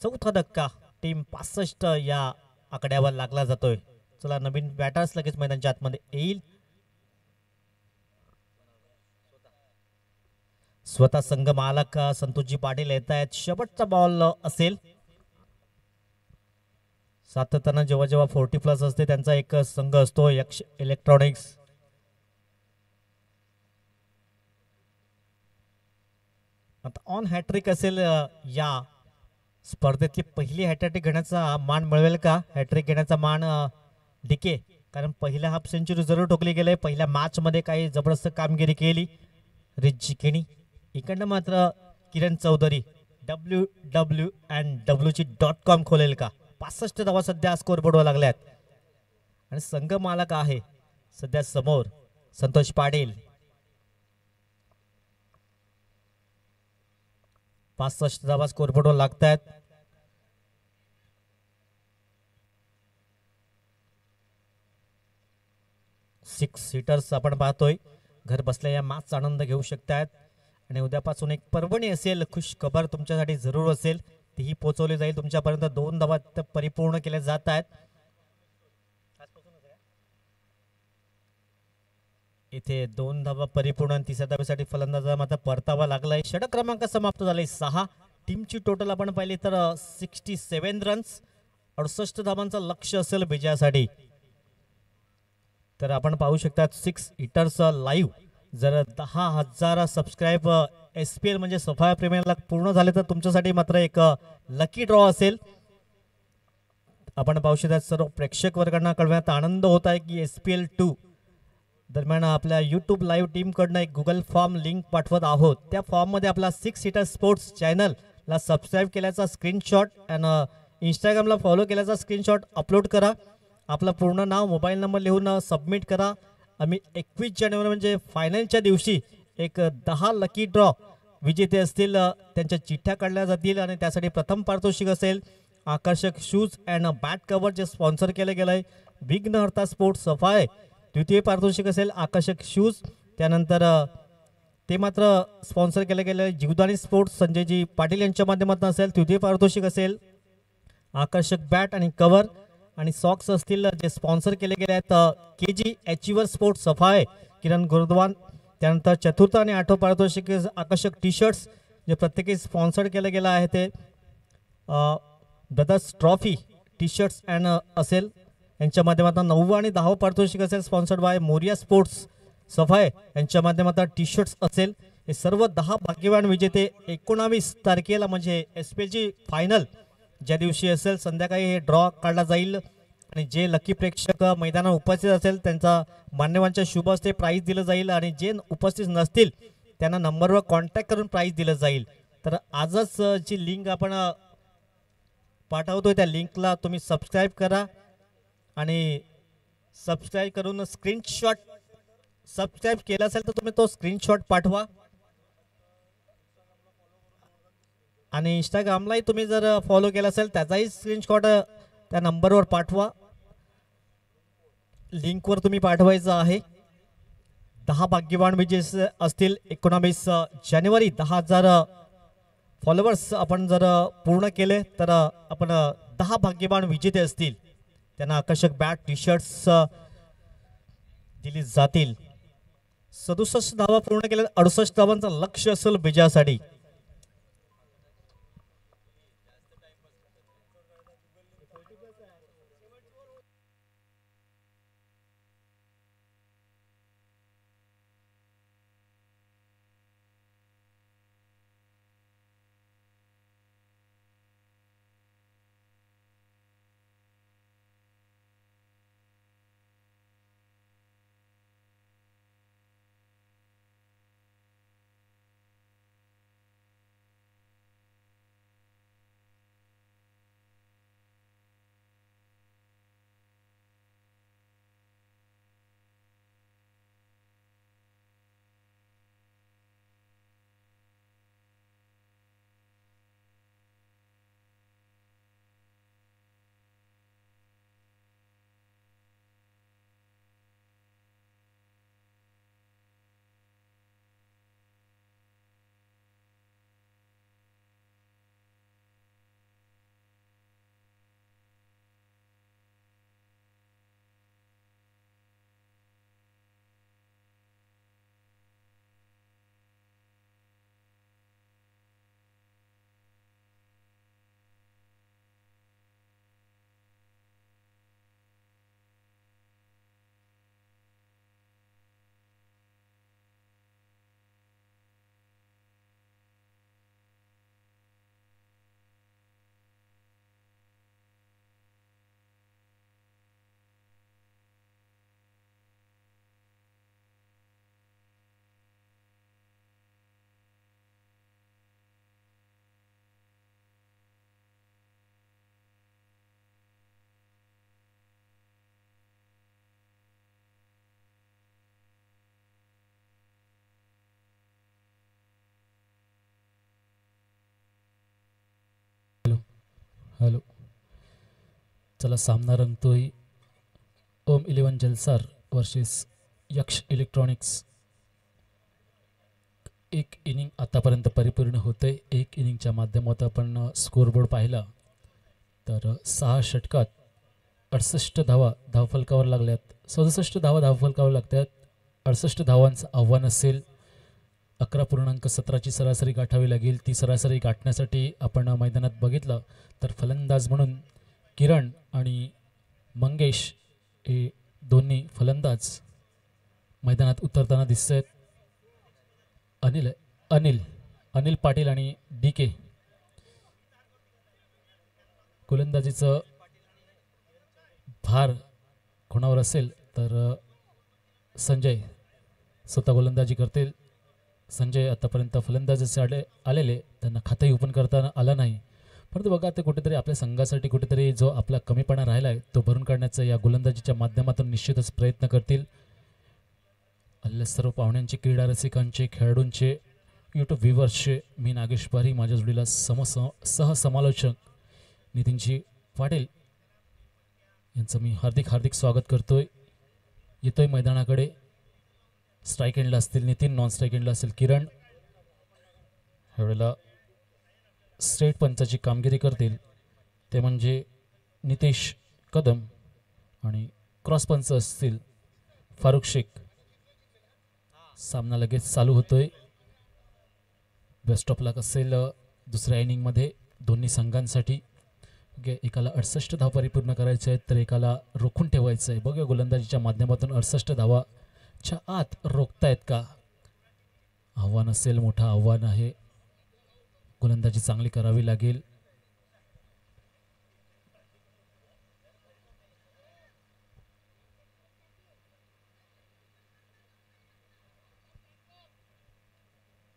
Speaker 2: चौथा धक्का. टीम 65 या आकड्यावर लागला जातोय. चला नवीन बॅटर्स लगेच मैदानाच्या आतमध्ये येईल. स्वतः संघ मालक संतोषजी पाटील येत आहेत. शेवटचा बॉल असेल. सातत्यानं जेव्हा जेव्हा 40+ असते त्यांचा एक संघ असतो यक्ष इलेक्ट्रॉनिक्स. आता ऑन हॅट्रिक असेल. या स्पर्धेतली पहिली हॅट्रिक घेण्याचा मान मिळवेल का? हॅट्रिक घेण्याचा मान डीके, कारण पहिल्या हाफ सेंचुरी जरूर ठोकली गेले. पहिल्या मॅच मध्ये काही जबरदस्त कामगिरी केली रिच केणी. इकडनं मात्र किरण चौधरी www.com खोलेल का? 65 धावा सध्या स्कोर बोर्डवर लागल्यात आणि संघ मालक आहे सध्या समोर संतोष पाटील. 65 धावा स्कोर बोर्डवर लागतात. सिक्स सीटर्स आपण पाहतोय. घर बसल्या या मॅचचा आनंद घेऊ शकतात आणि उद्यापासून एक पर्वणी असेल, खुश खबर तुमच्यासाठी जरूर असेल, तीही पोहोचवली जाईल तुमच्यापर्यंत. 2 धावा परिपूर्ण केल्या जात आहेत. इथे 2 धावा परिपूर्ण आणि तिसऱ्या धावेसाठी फलंदाजाला मात्र परतावा लागलाय. षटक क्रमांक समाप्त झाले 6. टीमची टोटल आपण पाहिली तर 67 रन्स, 68 धावांचं लक्ष्य असेल विजयासाठी. तर आपण पाहू शकता 6 हिटर्स लाईव्ह. जर 10,000 सबस्क्राईब SPL म्हणजे सफाया प्रीमियरला पूर्ण झाले तर तुमच्यासाठी मात्र एक लकी ड्रॉ असेल. आपण पाहू शकता सर्व प्रेक्षक वर्गांना कळवण्यात आनंद होत आहे की SPL 2 दरम्यान आपल्या यूट्यूब लाईव्ह टीमकडनं एक गुगल फॉर्म लिंक पाठवत आहोत. त्या फॉर्ममध्ये आपला 6 हिटर स्पोर्ट्स चॅनलला सबस्क्राईब केल्याचा स्क्रीनशॉट आणि इंस्टाग्रामला फॉलो केल्याचा स्क्रीनशॉट अपलोड करा. आपलं पूर्ण नाव मोबाईल नंबर लिहून सबमिट करा. आम्ही 21 जानेवारी म्हणजे फायनलच्या दिवशी एक 10 लकी ड्रॉ विजेते असतील त्यांच्या चिठ्ठ्या काढल्या जातील आणि त्यासाठी प्रथम पारितोषिक असेल आकर्षक शूज अँड बॅट कव्हर जे स्पॉन्सर केलं गेलं आहे विघ्नहर्ता स्पोर्ट्स सफाय. द्वितीय पारितोषिक असेल आकर्षक शूज. त्यानंतर ते मात्र स्पॉन्सर केलं गेलं आहे जीवदानी स्पोर्ट्स संजयजी पाटील यांच्या माध्यमातून असेल. तृतीय पारितोषिक असेल आकर्षक बॅट आणि कव्हर आणि सॉक्स असतील जे स्पॉन्सर केले गेले आहेत KG अचिव्हर स्पोर्ट्स सफाय किरण गुरुद्वान. त्यानंतर चतुर्थ आणि आठवं पारितोषिक आकर्षक टी शर्ट्स जे प्रत्येकी स्पॉन्सर केलं गेलं आहे ते brothers trophy T shirts and असेल यांच्या माध्यमातून. 9वं आणि 10वं पारितोषिक असेल स्पॉन्सर्ड बाय मोरिया स्पोर्ट्स सफाय यांच्या माध्यमातून टी शर्ट्स असेल. हे सर्व 10 भाग्यवान विजेते 19 तारखेला म्हणजे SPLची फायनल ज्या दिवशी असेल संध्याकाळी हे ड्रॉ काढला जाईल आणि जे लकी प्रेक्षक मैदानात उपस्थित असेल त्यांचा मान्यवांच्या शुभ हस्ते प्राईज दिलं जाईल आणि जे उपस्थित नसतील त्यांना नंबरवर कॉन्टॅक्ट करून प्राईज दिलं जाईल. तर आजच जी लिंक आपण पाठवतोय त्या लिंकला तुम्ही सबस्क्राईब करा आणि सबस्क्राईब करून स्क्रीनशॉट सबस्क्राईब केला असेल तर तुम्ही तो स्क्रीनशॉट पाठवा आणि इंस्टाग्रामलाही तुम्ही जर फॉलो केला असेल त्याचाही स्क्रीनशॉट त्या नंबरवर पाठवा. लिंकवर तुम्ही पाठवायचं आहे. 10 भाग्यवान विजेते असतील 19 जानेवारी. 10,000 फॉलोअर्स आपण जर पूर्ण केले तर आपण 10 भाग्यवान विजेते असतील त्यांना आकर्षक बॅट टी शर्ट्स दिली जातील. 67 धावा पूर्ण केल्या 68 धावांचं लक्ष्य असेल विजयासाठी.
Speaker 1: हॅलो. चला सामना रंगतोय ओम 11 जलसार वर्सेस यक्ष इलेक्ट्रॉनिक्स. एक इनिंग आतापर्यंत परिपूर्ण होते. एक इनिंगच्या माध्यमातून आपण स्कोरबोर्ड पाहिला तर 6 षटकात 68 धावा धावफलकावर लागल्यात. 67 धावा धावफलकावर लागतात. 68 धावांचं आव्हान असेल. 11.17ची सरासरी गाठावी लागेल. ती सरासरी गाठण्यासाठी आपण मैदानात बघितलं तर फलंदाज म्हणून किरण आणि मंगेश हे दोन्ही फलंदाज मैदानात उतरताना दिसत आहेत. अनिल पाटील आणि DK. गोलंदाजीचं भार कोणावर असेल तर संजय स्वतः गोलंदाजी करतील. संजय आतापर्यंत फलंदाजीचे आलेले त्यांना खातंही ओपन करताना आलं नाही, परंतु बघा ते कुठेतरी आपल्या संघासाठी कुठेतरी जो आपला कमीपणा राहिला आहे तो भरून काढण्याचा या गोलंदाजीच्या माध्यमातून निश्चितच प्रयत्न करतील. आलेल्या सर्व पाहुण्यांचे, क्रीडा रसिकांचे, खेळाडूंचे, यूट्यूब व्ह्युअर्सचे मी नागेश पारी, माझ्या जोडीला सहसमालोचक नितीनजी पाटील यांचं मी हार्दिक स्वागत करतोय. येतोय मैदानाकडे. स्ट्राईक एंडला असतील नितीन, नॉन स्ट्राईक एंडला असेल किरण. ह्यावेळेला स्ट्रेट पंचाची कामगिरी करतील ते म्हणजे नितेश कदम आणि क्रॉस पंच असतील फारुख शेख. सामना लगेच चालू होतोय. बेस्ट ऑफ लक असेल दुसऱ्या इनिंगमध्ये दोन्ही संघांसाठी. एकाला 68 धाव परिपूर्ण करायचे आहेत तर एकाला रोखून ठेवायचं आहे. बघूया गोलंदाजीच्या माध्यमातून 68 धावाच्या आत रोखतायत का. आव्हान असेल, मोठं आव्हान आहे. गोलंदाजी चांगली करावी लागेल.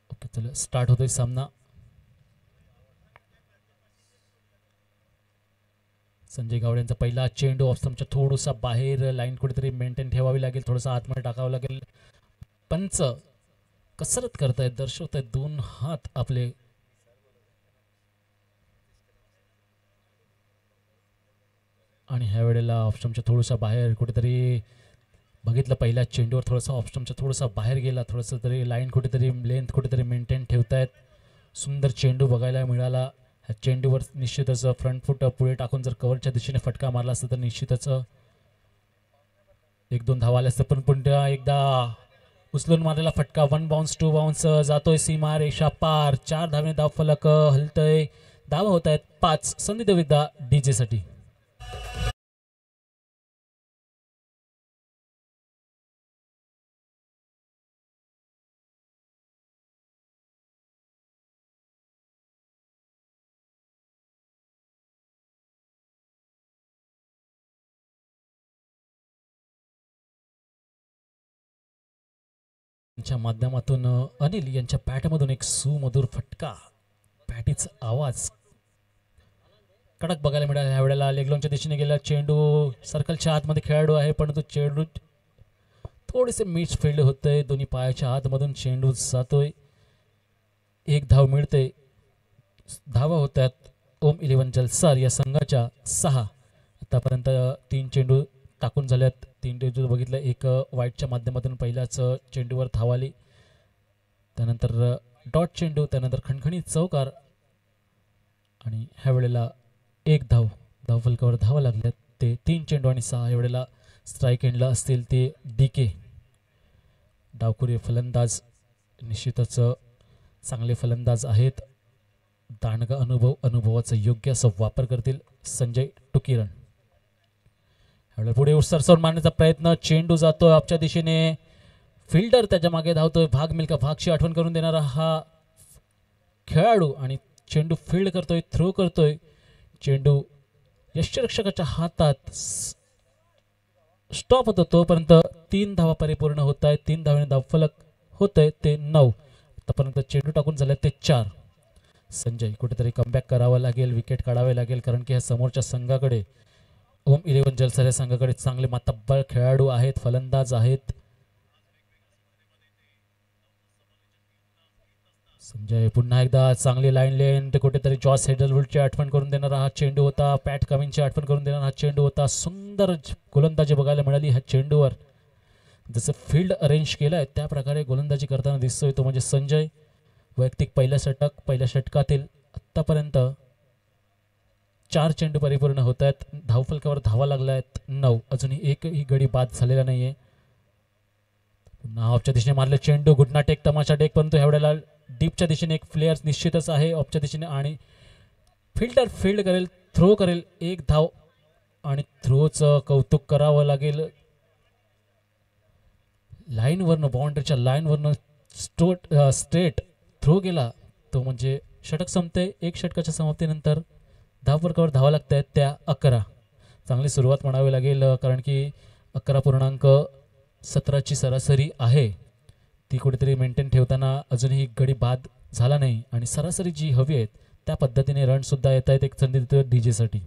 Speaker 1: ओके, चला स्टार्ट होतोय सामना. संजय गावडे यांचा पहिला चेंडू ऑफस्टंपच्या थोडासा बाहेर, लाईन कुठेतरी मेंटेन ठेवावी लागेल, थोडंसं आतमध्ये टाकावं लागेल. पंच कसरत करतायत, दर्शवतायत, दोन हात आपले आणि ह्या वेळेला ऑफस्टंपच्या थोडंसं बाहेर कुठेतरी बघितलं. पहिल्या चेंडूवर थोडंसं ऑफस्टंपच्या थोडंसं बाहेर गेला, थोडंसं तरी लाईन कुठेतरी लेंथ कुठेतरी मेंटेन ठेवतायत. सुंदर चेंडू बघायला मिळाला. ह्या चेंडूवर निश्चितच फ्रंट फूट पुढे टाकून जर कव्हरच्या दिशेने फटका मारला असता तर निश्चितच 1-2 धावा आल्या असतं, पण पुन्हा एकदा उचलून मारलेला फटका. 1 बाउन्स 2 बाउन्स जातोय सीमा रेषा पार. 4 धावने धाव फलक हलतय. धावा होत आहेत 5. संधी देऊ एकदा DJ साठी. च्या माध्यमातून अनिल यांच्या बॅटमधून एक सुमधुर फटका, बॅटीचा आवाज कडक बघायला मिळाला. ह्या वेळेला लेगलॉनच्या दिशेने गेला चेंडू. सर्कलच्या आतमध्ये खेळाडू आहे, परंतु चेंडू थोडेसे मिस फील्ड होतंय. दोन्ही पायाच्या आतमधून चेंडू जातोय. 1 धाव मिळते. धावा होतात ओम 11 जलसार या संघाच्या 6. आतापर्यंत 3 चेंडू टाकून झाल्यात. 3 चेंडू बघितलं. एक वाईटच्या माध्यमातून पहिल्याच चेंडूवर धाव आली, त्यानंतर डॉट चेंडू, त्यानंतर खणखणीत चौकार आणि ह्या वेळेला 1 धाव फलकावर धावा लागल्यात. ते 3 चेंडू आणि 6. या वेळेला स्ट्राईक एंडला असतील ते DK. डावखुरे फलंदाज निश्चितच चांगले फलंदाज आहेत. दांडगा अनुभवाचा योग्य असा वापर करतील संजय टुकिरण. पुढे सरसवून मारण्याचा प्रयत्न. चेंडू जातोय आपच्या दिशेने. फिल्डर त्याच्या मागे धावतोय. भाग मिल्का भागची आठवण करून देणारा हा खेळाडू आणि चेंडू फील्ड करतोय, थ्रो करतोय. चेंडू यष्टिरक्षकाच्या हातात स्टॉप होतो. तोपर्यंत 3 धावा परिपूर्ण होत आहेत. 3 धावाने धावफलक होतंय ते 9. आतापर्यंत चेंडू टाकून झाले ते 4. संजय कुठेतरी कमबॅक करावं लागेल, विकेट काढावे लागेल, कारण की ह्या समोरच्या संघाकडे ओम 11 जलसार या संघाकडे चांगले मातब्बर खेळाडू आहेत, फलंदाज आहेत. संजय पुन्हा एकदा चांगली लाईन लेंथ, कुठेतरी जॉस हेडलवूडची आठवण करून देणारा हा चेंडू होता. पॅट कमिन्सची आठवण करून देणारा हा चेंडू होता. सुंदर गोलंदाजी बघायला मिळाली ह्या चेंडूवर. जसं फील्ड अरेंज केलंय त्या प्रकारे गोलंदाजी करताना दिसतोय तो म्हणजे संजय. वैयक्तिक पहिल्या षटकातील आतापर्यंत 4 चेंडू परिपूर्ण होत आहेत. धावफलकावर धावा लागल्या आहेत 9. अजूनही एकही गडी बाद झालेला नाहीये. पुन्हा ऑफच्या दिशेने मारले चेंडू, घुटना टेक, तमाशा टेक, परंतु एवढ्याला डीपच्या दिशेने एक फ्लेअर निश्चितच आहे ऑफच्या दिशेने आणि फिल्डर फील्ड करेल, थ्रो करेल, एक धाव आणि थ्रोचं कौतुक करावं लागेल. लाईनवरनं, बाउंड्रीच्या लाईनवरनं स्ट्रेट थ्रो गेला तो म्हणजे षटक संपते. एक षटकाच्या समाप्तीनंतर धावफलकावर धावा लागत आहेत त्या 11. चांगली सुरुवात म्हणावी लागेल कारण की 11.17ची सरासरी आहे ती कुठेतरी मेंटेन ठेवताना अजूनही गडी बाद झाला नाही आणि सरासरी जी हवी आहेत त्या पद्धतीने रनसुद्धा येत आहेत. एक संधी देतो डीजेसाठी.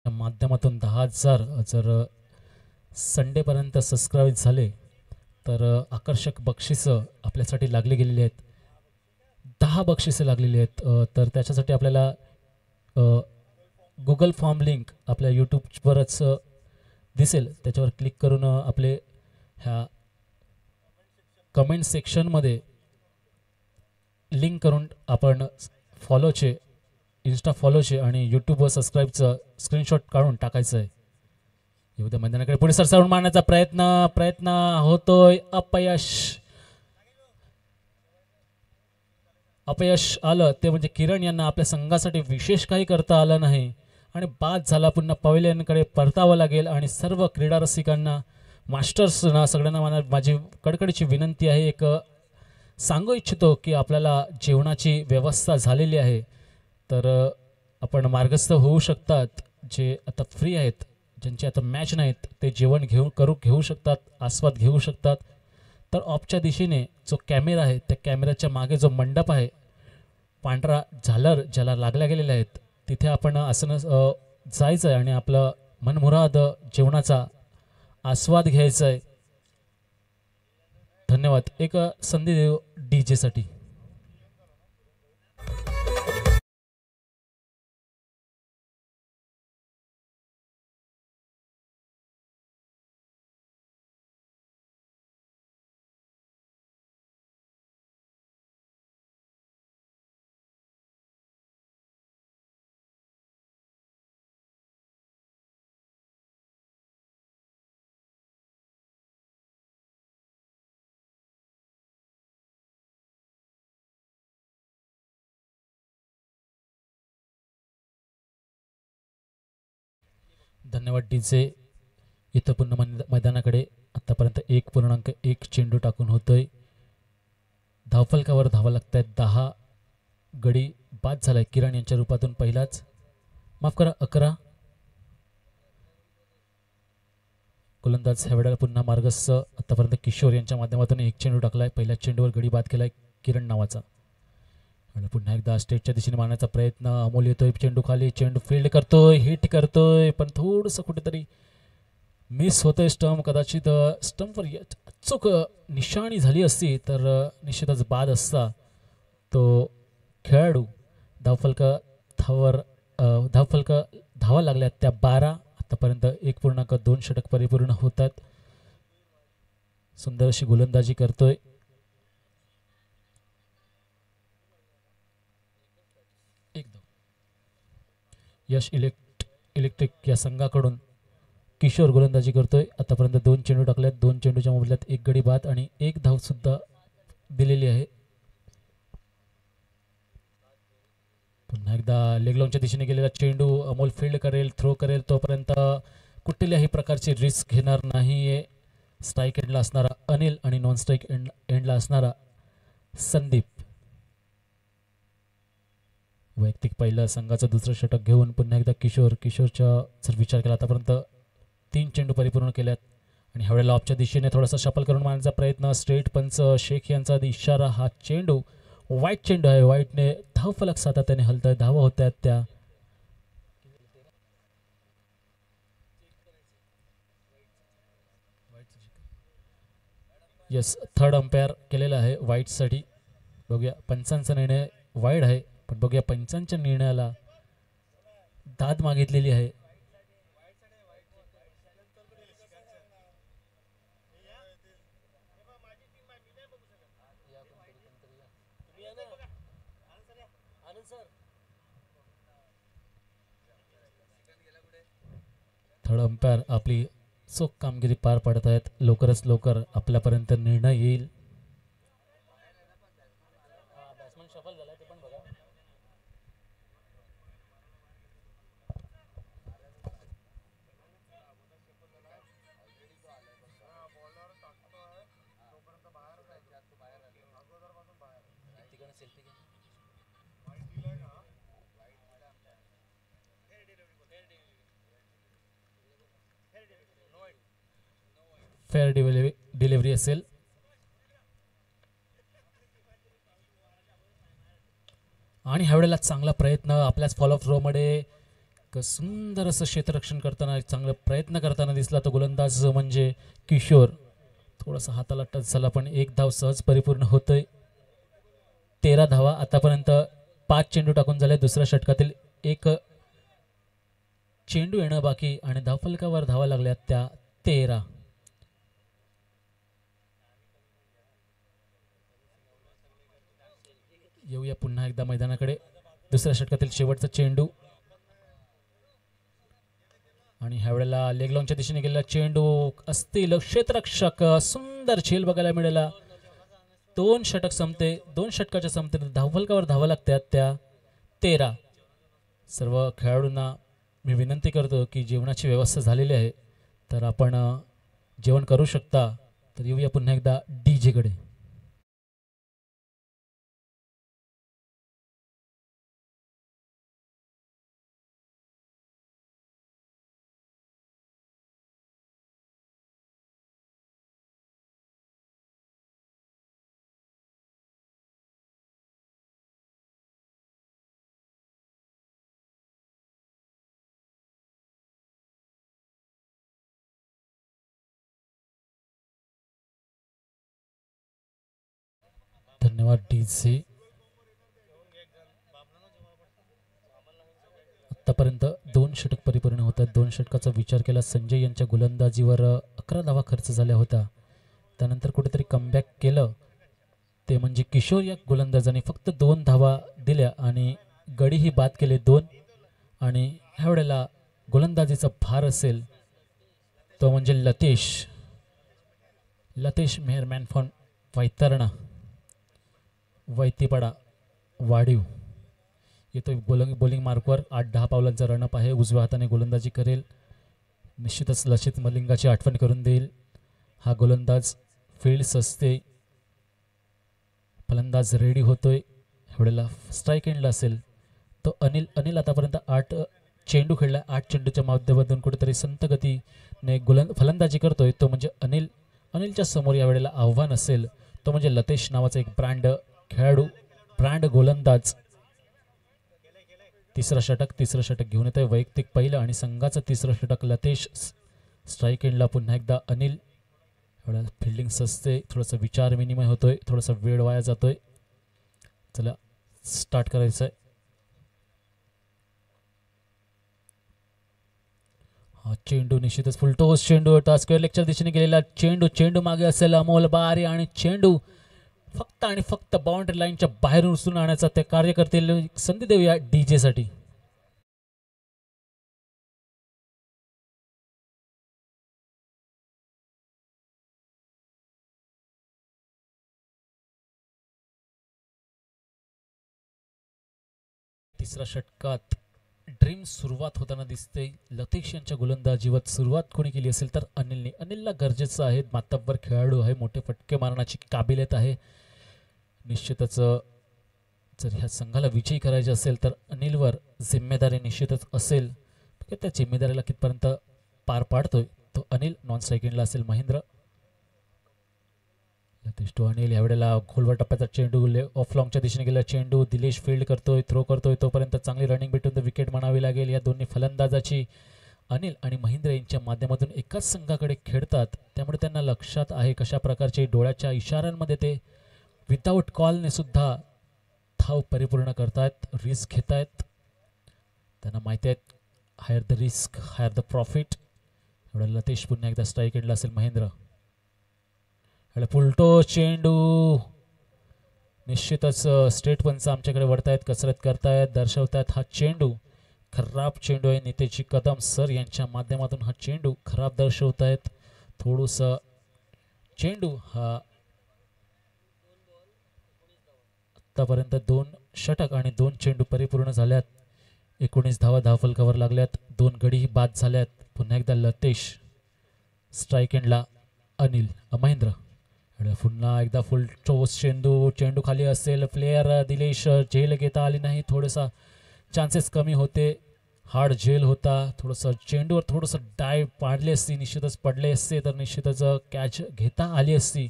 Speaker 1: माध्यमातून 10,000 जर संडेपर्यंत सबस्क्राईब झाले तर आकर्षक बक्षिसं आपल्यासाठी लागली गेलेली आहेत. 10 बक्षिसं लागलेली आहेत. तर त्याच्यासाठी आपल्याला गुगल फॉर्म लिंक आपल्या यूट्यूबवरच दिसेल, त्याच्यावर क्लिक करून आपले ह्या कमेंट सेक्शनमध्ये लिंक करून आपण फॉलोचे, इन्स्टा फॉलोचे आणि यूट्यूबवर सबस्क्राईबचं स्क्रीनशॉट काढून टाकायचं आहे. येऊ द्या मैदानाकडे पुढे सरसावून मारण्याचा प्रयत्न होतोय. अपयश आलं ते म्हणजे किरण यांना आपल्या संघासाठी विशेष काही करता आलं नाही आणि बाद झाला. पुन्हा पवेलियनकडे परतावं लागेल आणि सर्व क्रीडा रसिकांना, मास्टर्सना, सगळ्यांना माझी कडकडीची विनंती आहे, एक सांगू इच्छितो की आपल्याला जेवणाची व्यवस्था झालेली आहे तर आपण मार्गस्थ होऊ शकतात. जे आता फ्री आहेत, ज्यांची आता मॅच नाहीत, ते जेवण घेऊ शकतात, आस्वाद घेऊ शकतात. तर ऑफच्या दिशेने जो कॅमेरा आहे त्या कॅमेऱ्याच्या मागे जो मंडप आहे, पांढरा झालर ज्याला लागल्या गेलेल्या आहेत, तिथे आपण आसन जायचं आहे आणि आपलं मनमुराद जेवणाचा आस्वाद घ्यायचा आहे. धन्यवाद. एक संधी देऊ डीजेसाठी. धन्यवाद डीजे. इथं पुन्हा मैदानाकडे आतापर्यंत 1.1 चेंडू टाकून होतोय. धावफलकावर धावा लागत आहेत 10. गडी बाद झालाय किरण यांच्या रूपातून पहिलाच, माफ करा 11. गोलंदाज ह्यावेळेला पुन्हा मार्गस्थ आतापर्यंत किशोर यांच्या माध्यमातून 1 चेंडू टाकलाय. पहिल्या चेंडूवर गडी बाद केलाय किरण नावाचा. आणि पुन्हा एकदा स्टेटच्या दिशेने मारण्याचा प्रयत्न. अमोल येतोय चेंडू खाली, चेंडू फील्ड करतोय, हिट करतोय, पण थोडंसं कुठेतरी मिस होतोय स्टंप. कदाचित स्टंपवर अचूक निशाणी झाली असती तर निश्चितच बाद असता तो खेळाडू. धावा लागल्या त्या 12. आतापर्यंत 1.2 षटक परिपूर्ण होतात. सुंदर अशी गोलंदाजी करतोय. यश इलेक्ट्रिक या संघाकडून किशोर गोलंदाजी करतोय. आतापर्यंत 2 चेंडू टाकल्यात. 2 चेंडूच्या मोबदल्यात 1 गडी बाद आणि 1 धाव सुद्धा दिलेली आहे. पुन्हा एकदा लेगलॉनच्या दिशेने गेलेला चेंडू. अमोल फील्ड करेल, थ्रो करेल, तोपर्यंत कुठल्याही प्रकारची रिस्क घेणार नाहीये. स्ट्राईक एंडला असणारा अनिल आणि नॉन स्ट्राईक एंडला असणारा संदीप. वैयक्तिक पहिलं, संघाचं दुसरं षटक घेऊन पुन्हा एकदा किशोरच्या जर विचार केला आतापर्यंत 3 चेंडू परिपूर्ण केल्यात आणि ह्यावेळेला ऑफच्या दिशेने थोडासा शफल करून मारण्याचा प्रयत्न. स्ट्रेट पंच शेख यांचा इशारा. हा चेंडू वाईट चेंडू आहे. वाईटने धावफलक सातत्याने हलतोय, धावा होत आहेत त्या. यस, थर्ड अंपायर केलेला आहे वाईटसाठी. बघूया पंचांचा निर्णय वाईट आहे, पण बघूया पंचांच्या निर्णयाला दाद मागितलेली आहे. थर्ड अंपायर आपली चोख कामगिरी पार पाडत आहेत. लवकरच लवकर आपल्यापर्यंत निर्णय येईल. फेअर डिलिव्हरी असेल. आणि ह्यावेळेला चांगला प्रयत्न आपल्याच फॉलो मध्ये सुंदर असं क्षेत्ररक्षण करताना चांगला प्रयत्न करताना दिसला तो गोलंदाज म्हणजे किशोर. थोडासा हाताला टच झाला पण एक धाव सहज परिपूर्ण होतोय. 13 धावा आतापर्यंत. 5 चेंडू टाकून झाले. दुसऱ्या षटकातील एक चेंडू येणं बाकी आणि धावफलकावर धावा लागल्या त्या 13. येऊया पुन्हा एकदा मैदानाकडे. दुसऱ्या षटकातील शेवटचा चेंडू आणि ह्यावेळेला लेग लॉनच्या दिशेने गेलेला चेंडू असतील क्षेत्ररक्षक. सुंदर झेल बघायला मिळाला. 2 षटक संपते. 2 षटकाच्या संपते धावफलकावर धावा लागतात त्या 13. सर्व खेळाडूंना मी विनंती करतो की जेवणाची व्यवस्था झालेली आहे तर आपण जेवण करू शकता. तर येऊया पुन्हा एकदा DJ कडे. धन्यवाद DJ. आतापर्यंत 2 षटक परिपूर्ण होतात. 2 षटकाचा विचार केला संजय यांच्या गोलंदाजीवर 11 धावा खर्च झाल्या होत्या. त्यानंतर कुठेतरी कमबॅक केलं ते म्हणजे किशोर या गोलंदाजाने फक्त 2 धावा दिल्या आणि गडीही बाद केले 2. आणि ह्यावेळेला गोलंदाजीचा भार असेल तो म्हणजे लतेश मेहरमॅन फ्रॉम वैतरणा वैतीपाडा वाढीव येतो. बॉलिंग मार्कवर 8-10 पावलांचा रनअप आहे. उजव्या हाताने गोलंदाजी करेल. निश्चितच लसित मलिंगाची आठवण करून देईल हा गोलंदाज. फील्ड्स असते. फलंदाज रेडी होतोय. ह्यावेळेला स्ट्राईक एंडला असेल तो अनिल आतापर्यंत 8 चेंडू खेळला. 8 चेंडूच्या माध्यमातून कुठेतरी संत गतीने फलंदाजी करतोय तो म्हणजे अनिलच्या समोर यावेळेला आव्हान असेल तो म्हणजे लतेश नावाचा एक खेळाडू ब्रँड गोलंदाज. तिसरं षटक घेऊन येतोय. वैयक्तिक पहिलं आणि संघाचं तिसरं षटक लतेश. स्ट्राईक एंडला पुन्हा एकदा अनिल. एवढा फिल्डिंग सजते. थोडासा विचार विनिमय होतोय. थोडासा वेळ वाया जातोय. चला स्टार्ट करायचं आहे. हा चेंडू निश्चितच फुलटोस चेंडू होता. स्क्वेअर लेगच्या दिशेने गेलेला चेंडू मागे असेल अमोल बारी आणि चेंडू फक्त आणि फक्त बाउंड्री लाईनच्या बाहेरून उचलून आणण्याचा ते कार्य करतील. संधी देऊया DJ साठी. तिसऱ्या षटकात ड्रीम सुरुवात होताना दिसते. लतेश यांच्या गोलंदाजीवर सुरुवात कोणी केली असेल तर अनिलला गरजेचं आहे. मातब्बर खेळाडू आहे. मोठे फटके मारण्याची काबिलियत आहे. निश्चितच जर ह्या संघाला विजयी करायचे असेल तर अनिलवर जिम्मेदारी निश्चितच असेल. त्या जिम्मेदारीला कितपर्यंत पार पाडतोय तो अनिल. नॉन स्ट्राईक एंडला असेल महेंद्र. लतेश टू अनिल. यावेळेला खोलवर टप्प्याचा चेंडू ऑफ लॉंगच्या दिशेने गेला चेंडू. दिलेश फील्ड करतोय. थ्रो करतोय. तोपर्यंत चांगली रनिंग भेटून विकेट म्हणावी लागेल या दोन्ही फलंदाजाची. अनिल आणि महेंद्र यांच्या माध्यमातून एकाच संघाकडे खेळतात, त्यामुळे त्यांना लक्षात आहे कशा प्रकारचे डोळ्याच्या इशाऱ्यांमध्ये ते विदाऊट कॉलने सुद्धा धाव परिपूर्ण करतायत, रिस्क घेत आहेत. त्यांना माहिती आहे higher the risk higher the profit. एवढा लतेश पुन्हा एकदा स्ट्राईक एंडला असेल. महेंद्र पुलटो चेंडू. निश्चितच स्टेट पंच आमच्याकडे वळतायत, कसरत करतायत, दर्शवतायत. हा चेंडू खराब चेंडू आहे. नितेशजी कदम सर यांच्या माध्यमातून हा चेंडू खराब दर्शवतायत. थोडंसं चेंडू हा आतापर्यंत 2 षटक आणि 2 चेंडू परिपूर्ण झाल्यात. 19 धावा धावफलकावर लागल्यात. 2 गडीही बाद झाल्यात. पुन्हा एकदा लतेश स्ट्राईक एंडला. अनिल महेंद्र पुन्हा एकदा फुल टोस चेंडू. चेंडू खाली असेल. प्लेयर दिलेश झेल घेता आली नाही. थोडासा चान्सेस कमी होते. हार्ड झेल होता. थोडंसं चेंडूवर थोडंसं डाय पाडली असती, निश्चितच पडले असते तर निश्चितच कॅच घेता आली असती.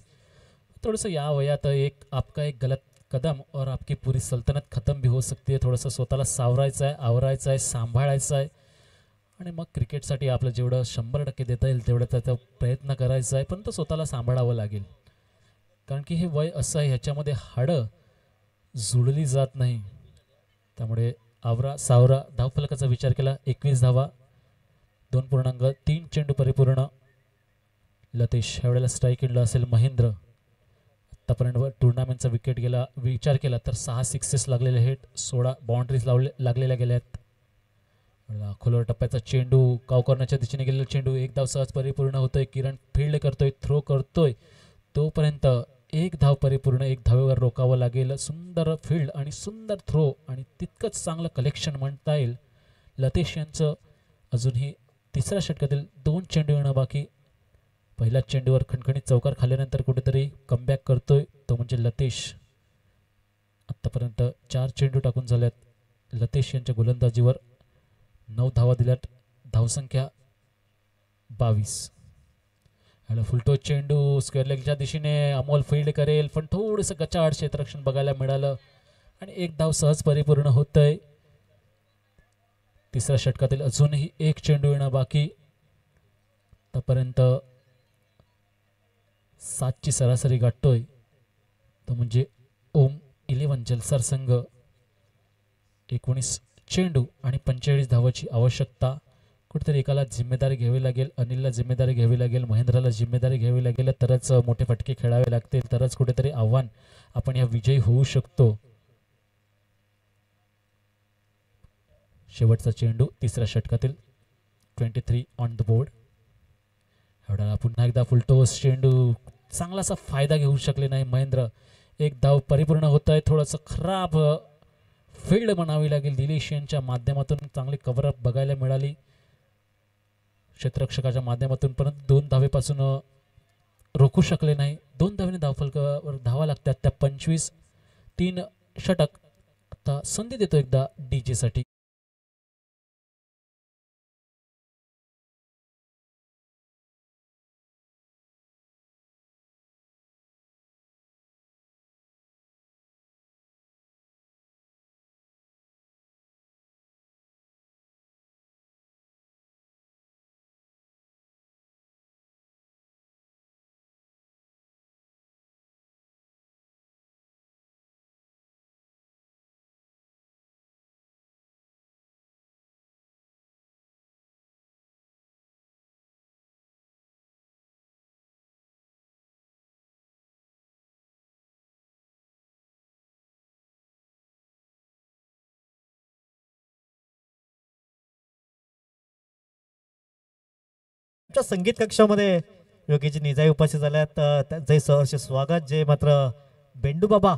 Speaker 1: थोडंसं या वयात आपका एक गलत कदम और आपकी पूरी सल्तनत खत्म भी हो सकती है. थोडंसं स्वतःला सावरायचं आहे, आवरायचं आहे, सांभाळायचं आहे आणि मग क्रिकेटसाठी आपलं जेवढं 100% देता येईल तेवढं त्याचा प्रयत्न करायचा आहे. पण तो स्वतःला सांभाळावं लागेल, कारण की हे वय असं आहे ह्याच्यामध्ये हाडं जुळली जात नाही. त्यामुळे आवरा सावरा. धावफलकाचा विचार केला. 21 धावा, 2.3 चेंडू परिपूर्ण. लतेश ह्यावेळेला स्ट्राईक एंडला असेल. महेंद्र आतापर्यंत टुर्नामेंटचा विकेट गेला विचार केला तर 6 सिक्सेस लागलेले आहेत, 16 बाउंड्रीज लागलेल्या गेल्यात. खोलवर टप्प्याचा चेंडू काव करण्याच्या दिशेने गेलेला चेंडू. 1 धाव सहज परिपूर्ण होतोय. किरण फील्ड करतोय, थ्रो करतोय, तोपर्यंत 1 धाव परिपूर्ण. 1 धावेवर रोकावं लागेल. सुंदर फील्ड आणि सुंदर थ्रो आणि तितकंच चांगलं कलेक्शन म्हणता येईल. लतेश यांचं अजूनही तिसऱ्या षटकातील 2 चेंडू येणं बाकी. पहिल्या चेंडूवर खणखणीत चौकार खाल्ल्यानंतर कुठेतरी कमबॅक करतोय तो म्हणजे लतेश. आत्तापर्यंत 4 चेंडू टाकून झाल्यात. लतेश यांच्या गोलंदाजीवर 9 धावा दिल्यात. धावसंख्या 22. फुलटो चेंडू स्क्वेअर लेगच्या दिशेने. अमोल फील्ड करेल पण थोडंसं गचाआड क्षेत्ररक्षण बघायला मिळालं आणि 1 धाव सहज परिपूर्ण होतंय. तिसऱ्या षटकातील अजूनही 1 चेंडू येणं बाकी. आतापर्यंत 7ची सरासरी गाठतोय तो म्हणजे ओम 11 जलसार संघ. 19 चेंडू आणि 45 धावाची आवश्यकता. कुठेतरी एकाला जिम्मेदारी घ्यावी लागेल. अनिलला जिम्मेदारी घ्यावी लागेल, महेंद्रला जिम्मेदारी घ्यावी लागेल, तरच मोठे फटके खेळावे लागतील, तरच कुठेतरी आव्हान आपण या विजयी होऊ शकतो. शेवटचा चेंडू तिसऱ्या षटकातील. 23 ऑन द बोर्ड. एवढा पुन्हा एकदा फुलटोस चेंडू. चांगलासा फायदा घेऊ शकले नाही महेंद्र. 1 धाव परिपूर्ण होत आहे. थोडंसं खराब फील्ड म्हणावी लागेल. दिलेश यांच्या माध्यमातून चांगली कव्हरअप बघायला मिळाली क्षेत्ररक्षकाच्या माध्यमातून, परंतु 2 धावेपासून रोखू शकले नाही. 2 धावेने धावफलकावर धावा लागतात त्या 25. 3 षटक. आता संधी देतो एकदा डीजे साठी.
Speaker 2: संगीत कक्षामध्ये योगीजी निजाई उपस्थित झाल्यात. त्यांचे सहर्ष स्वागत. जे मात्र बेंडू बाबा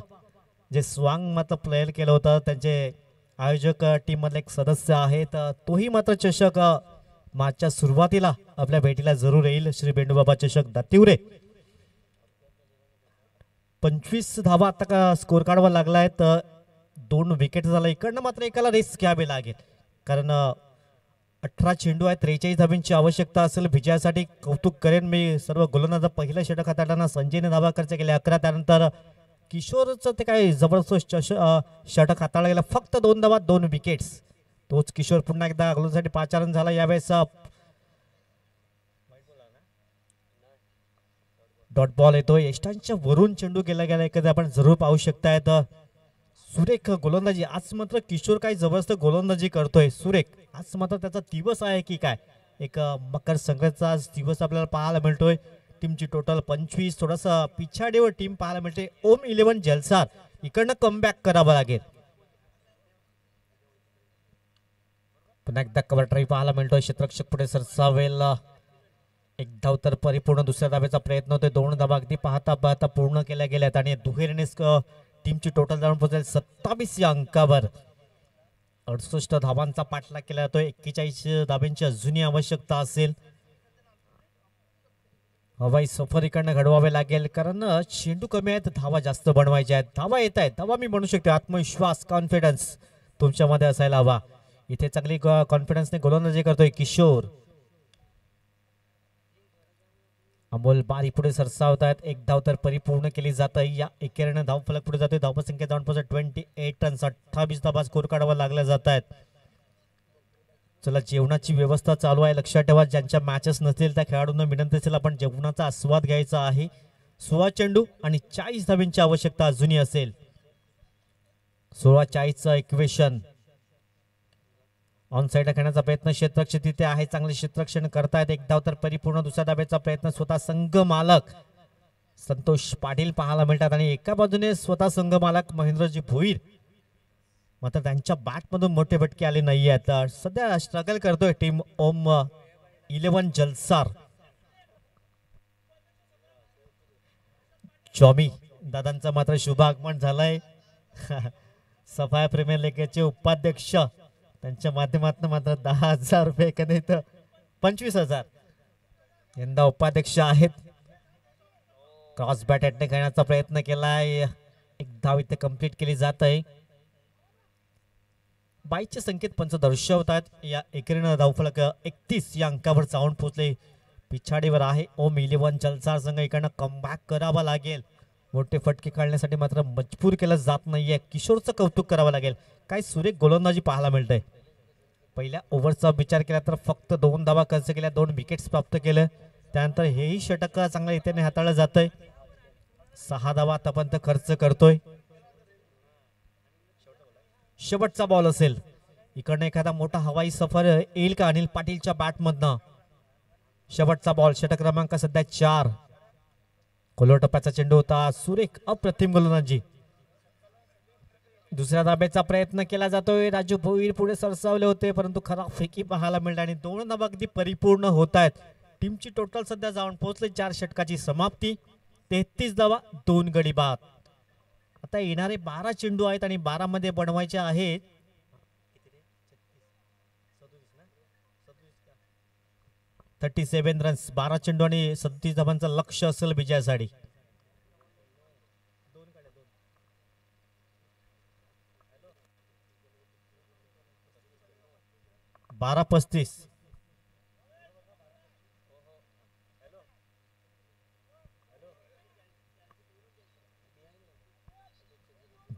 Speaker 2: जे स्वांग मात्र प्लेयर केलं होतं त्यांचे आयोजक टीम मधले एक सदस्य आहेत. तोही मात्र चषक मार्चच्या सुरुवातीला आपल्या भेटीला जरूर येईल. श्री बेंडू बाबा चषक दातिवरे. 25 धावा आता का स्कोर कार्डवर लागलाय. 2 विकेट झाला. इकडनं मात्र एकाला रेस घ्यावे लागेल, कारण 18 चेंडू आहेत. 43 धावांची आवश्यकता असेल विजयासाठी. कौतुक करेन मी सर्व गोलंदाज. पहिलं षटक हाताळताना संजयने धावा खर्च केले 11. त्यानंतर किशोरचं ते काय जबरदस्त षटक हाताळला गेला. फक्त 2 धावा 2 विकेट्स. तोच किशोर पुन्हा एकदा गोलंदाजीसाठी पाचारण झाला. यावेळेस डॉट बॉल येतोय यष्टांच्या वरून चेंडू केला गेला एखादा आपण जरूर पाहू शकतायत. सुरेख गोलंदाजी आज मात्र किशोर काही जबरदस्त गोलंदाजी करतोय. सुरेख आज मात्र त्याचा दिवस आहे की काय, एक मकर संक्रांतीचा आज दिवस आपल्याला पाहायला मिळतोय. टीमची टोटल 25, थोडासा पिछाडीवर टीम पाहायला मिळते. ओम 11 जलसार इकडनं कमबॅक करावं लागेल. पुन्हा एकदा कव्हर ड्राईव्ह पाहायला मिळतोय. क्षेत्ररक्षक पुढे सरसावेल. एक धाव तर परिपूर्ण दुसऱ्या धाब्याचा प्रयत्न होतोय. 2 धावा अगदी पाहता पाहता पूर्ण केल्या गेल्यात आणि दुहेरीने टीमची टोटल जाऊन पोहोचेल 27 या अंकावर. 68 धावांचा पाठलाग केला जातोय. 41 धावांची अजूनही आवश्यकता असेल. हवाई सफर इकडनं घडवावे लागेल कारण चेंडू कमी आहेत, धावा जास्त बनवायच्या आहेत. धावा येत आहेत, धावा मी म्हणू शकतो. आत्मविश्वास, कॉन्फिडन्स तुमच्यामध्ये असायला हवा. इथे चांगली कॉन्फिडन्सने गोलंदाजी करतोय किशोर. अमोल बारी पुढे सरसावत आहेत. एक धाव तर परिपूर्ण केली जात आहे. या एकेरीने धाव फलक पुढे जातोय. धाव संख्या जाऊन पोहोचत 28 रन्स. 28 धावा स्कोर काढावा लागल्या जात आहेत. चला जेवणाची व्यवस्था चालू आहे, लक्षात ठेवा. ज्यांच्या मॅचेस नसतील त्या खेळाडूंना विनंती असेल आपण जेवणाचा आस्वाद घ्यायचा आहे. 16 चेंडू आणि 40 धावांची आवश्यकता अजूनही असेल. 16-40चं इक्वेशन. ऑन साईडला खेळण्याचा प्रयत्न क्षेत्ररक्षक तिथे आहे, चांगले क्षेत्ररक्षण करतायत. एक धाव तर परिपूर्ण दुसऱ्या धाब्याचा प्रयत्न. स्वतः संघ मालक संतोष पाटील पाहायला मिळतात आणि एका बाजूने स्वतः संघ मालक महेंद्रजी भोईर, मात्र त्यांच्या बॅट मधून मोठे फटके आले नाही आहेत. सध्या स्ट्रगल करतोय टीम ओम 11 जलसार. जॉमी दादांचा मात्र शुभागमन झालंय. सफाया प्रीमियर लीगचे उपाध्यक्ष, त्यांच्या माध्यमातून मात्र 10,000 रुपये कधी तर 25,000 यंदा उपाध्यक्ष आहेत. क्रॉस बॅट अटॅक करण्याचा प्रयत्न केलाय. एक धाव इथे कंप्लीट केली जात आहे. बाईचे संकेत पंच दर्शवतात. या एकेरीनं धावफलक 31 या अंकावर जाऊन पोहोचले. पिछाडीवर आहे ओम 11 जलसार संघ. इकडनं कमबॅक करावा लागेल. मोठे फटके काढण्यासाठी मात्र मजबूर केलं जात नाहीये. किशोरचं कौतुक करावं लागेल. काय सुरेख गोलंदाजी पाहायला मिळतंय. पहिल्या ओव्हरचा विचार केला तर फक्त 2 धावा खर्च केल्या, 2 विकेट्स प्राप्त केलं. त्यानंतर हेही षटक चांगल्या रीतीने हाताळलं जातंय. 6 धावा आतापर्यंत खर्च करतोय. शेवटचा बॉल असेल. इकडनं एखादा मोठा हवाई सफर येईल का अनिल पाटीलच्या बॅटमधनं. शेवटचा बॉल. षटक क्रमांक सध्या 4. खोलो टप्प्याचा चेंडू होता. सुरेख अप्रतिम गोलंदाजी. दुसऱ्या धाब्याचा प्रयत्न केला जातोय. राजू भोईर पुढे सरसावले होते परंतु खराब फेकी पाहायला मिळते आणि 2 धावा अगदी परिपूर्ण होत आहेत. टीमची टोटल सध्या जाऊन पोहोचले 4 षटकाची समाप्ती. 33 धावा 2 गडी बाद. आता येणारे 12 चेंडू आहेत आणि 12 मध्ये बनवायचे आहेत 37 रन्स. 12 चेंडू आणि 37 धावांचं लक्ष असेल विजयासाठी. 12-35.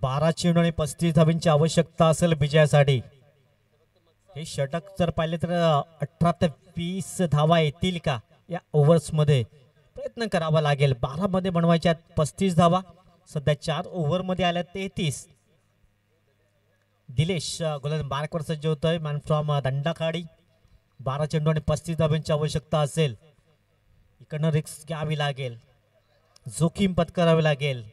Speaker 2: बारा चेंडू आणि 35 धावांची आवश्यकता असेल विजयासाठी. हे षटक जर पाहिले तर 18 ते 20 धावा येतील का या ओव्हर्स मध्ये. प्रयत्न करावा लागेल. 12 मध्ये बनवायच्या 35 धावा. सध्या 4 ओव्हर मध्ये आल्या 33. दिलेश गोलंदाज मार्कवर सज्ज होतोय. Man from दंडाखाडी. 12 चेंडू आणि 35 धावांची आवश्यकता असेल. इकडनं रिस्क घ्यावी लागेल, जोखीम पत्करावी लागेल.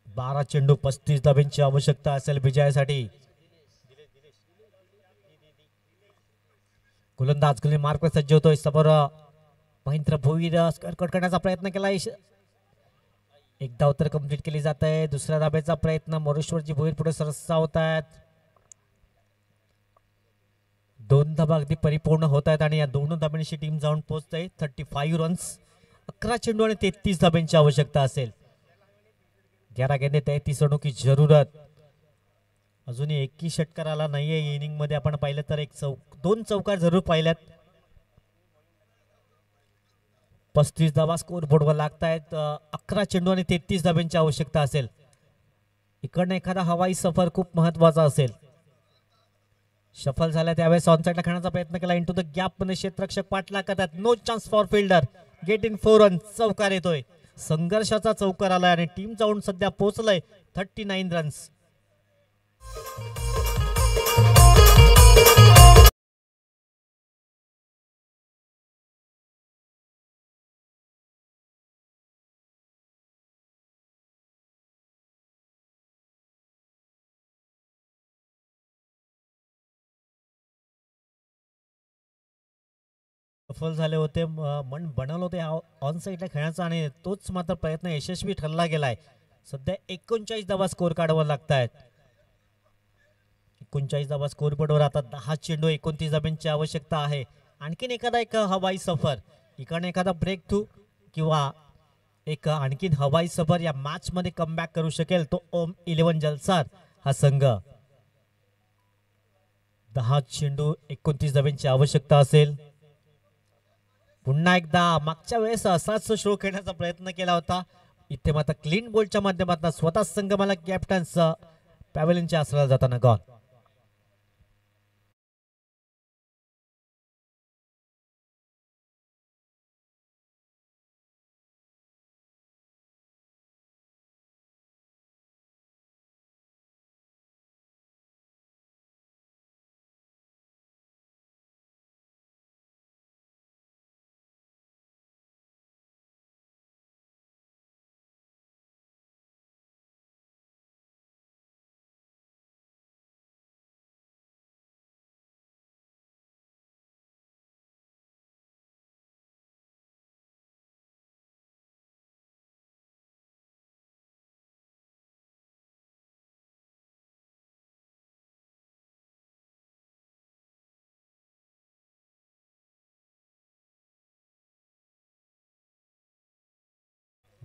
Speaker 2: बारा चेंडू 35 धावांची आवश्यकता असेल विजयासाठी. गोलंदाज गोलंदाज मार्कवर सज्ज होतोय. समोर महेंद्र भोईर कट करण्याचा प्रयत्न केला. एक धाव तर कंप्लीट केली जात आहे. दुसऱ्या धाब्याचा प्रयत्न. मोरेश्वरजी भोईर पुढे सरसावत आहेत. 2 धाबा अगदी परिपूर्ण होत आहेत आणि या 2 धाब्यांची टीम जाऊन पोहोचते 35 रन्स. 11 चेंडू आणि 33 धाब्यांची आवश्यकता असेल. 11 गेंदे 33 रनों की जरूरत. अजूनही एकही षटकार आला नाहीये इनिंग मध्ये. आपण पाहिलं तर 2 चौकार जरूर पाहिल्यात. 35 धावा स्कोर बोर्डवर लागतायत. 11 चेंडू आणि 33 धाब्यांची आवश्यकता असेल. इकडनं एखादा हवाई सफर खूप महत्वाचा असेल. सफल झाल्या त्यावेळेस ऑनसाइडला खेळण्याचा प्रयत्न केला इंटू द गॅप मध्ये क्षेत्ररक्षक पाठला करतात no chance for fielder get in 4 run चौकार येतोय संघर्षाचा चौकार आलाय आणि टीम जाऊन सध्या पोहोचलंय 39 रन्स सफल झाले होते मन बनवलं होते ऑन साईडला खेळण्याचा आणि तोच मात्र प्रयत्न यशस्वी ठरला गेलाय सध्या 39 धावा स्कोर काढावा लागतायत 39 धावा स्कोर बोर्डवर आता 10 चेंडू 29 धाब्यांची आवश्यकता आहे आणखीन एखादा एक हवाई सफर इकडे एखादा ब्रेक थ्रू किंवा एक आणखीन हवाई सफर या मॅच मध्ये कमबॅक करू शकेल तो ओम 11 जलसार हा संघ 10 चेंडू 29 धाब्यांची आवश्यकता असेल पुन्हा एकदा मागच्या वेळेस असाच शो खेळण्याचा प्रयत्न केला होता इथे मात्र क्लीन बोल्डच्या माध्यमातून स्वतः संघ मला कॅप्टन्स पॅव्हलियनच्या आसराला जाताना गॉल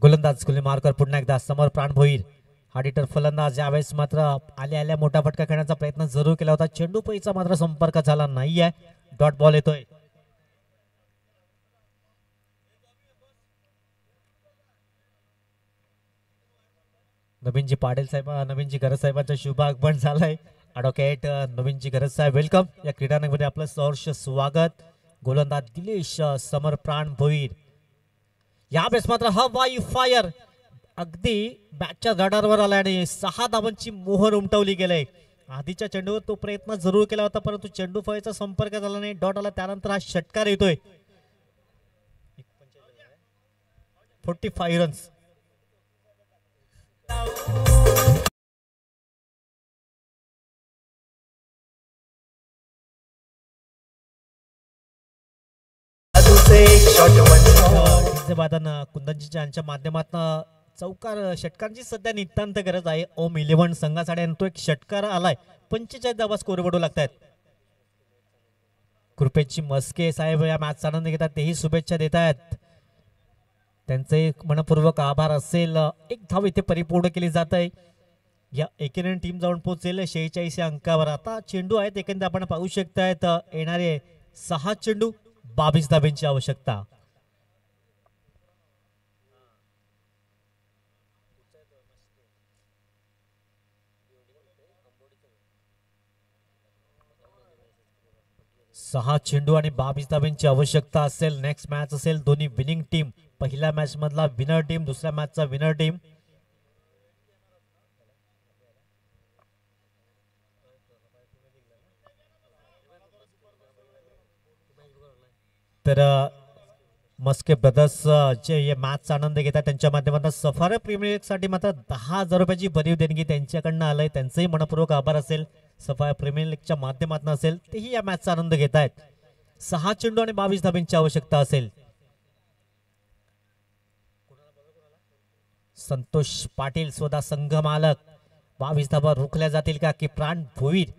Speaker 2: गोलंदाज गुली मार्कर पुन्हा एकदा समोर प्राण भोईर हाडीटर फलंदाज यावेळेस मात्र आल्या मोठा फटका खेळण्याचा प्रयत्न जरूर केला होता चेंडू पैचा मात्र संपर्क झाला नाहीये डॉट बॉल येतोय नवीनजी पाटील साहेब नवीनजी गरज साहेबांचा शुभ आगमन झालाय ॲडव्होकेट नवीनजी गरज साहेब वेलकम या क्रीडानगरमध्ये आपलं सहर्ष स्वागत गोलंदाज दिलेश समर प्राण भोईर यावेळेस मात्र हवाई फायर अगदी बॅटच्या रडारवर आला आणि 6 धावांची मोहर उमटवली गेले आधीच्या चेंडूवर तो प्रयत्न जरूर केला होता परंतु चेंडू फळीचा संपर्क झाला नाही डॉट आला त्यानंतर हा षटकार येतोय 45 रन्स वादन कुंदनजी यांच्या माध्यमातून चौकार षटकांची सध्या नितांत गरज आहे ओम 11 संघासाठी तो एक षटकार आलाय 45 धावा स्कोर बोर्ड लागतायत कृपेची मस्के साहेब या मॅचचा आनंद घेतात तेही शुभेच्छा देत आहेत त्यांचे मनपूर्वक आभार असेल एक धाव इथे परिपूर्ण केली जात आहे या एकेरीने टीम जाऊन पोहोचेल 46 अंकावर आता चेंडू आहेत एकंदर आपण पाहू शकतायत येणारे 6 चेंडू 22 धाब्यांची आवश्यकता सहा चेंडू आणि 22 धाब्यांची आवश्यकता असेल नेक्स्ट मॅच असेल दोन्ही विनिंग टीम पहिल्या मॅच मधला विनर टीम दुसऱ्या मॅचचा विनर टीम तर मस्के ब्रदर्स जे या मॅचचा आनंद घेतात त्यांच्या माध्यमातून सफारी प्रीमियर लीग साठी मात्र 10,000 रुपयाची भरीव देणगी त्यांच्याकडनं आलंय त्यांचंही मनपूर्वक आभार असेल सफारी प्रीमियर लीगच्या माध्यमातून असेल तेही या मॅचचा आनंद घेत आहेत 6 चेंडू आणि 22 धाब्यांची आवश्यकता असेल संतोष पाटील स्वतः संघ मालक 22 धाबा रोखल्या जातील का की प्राण भोईर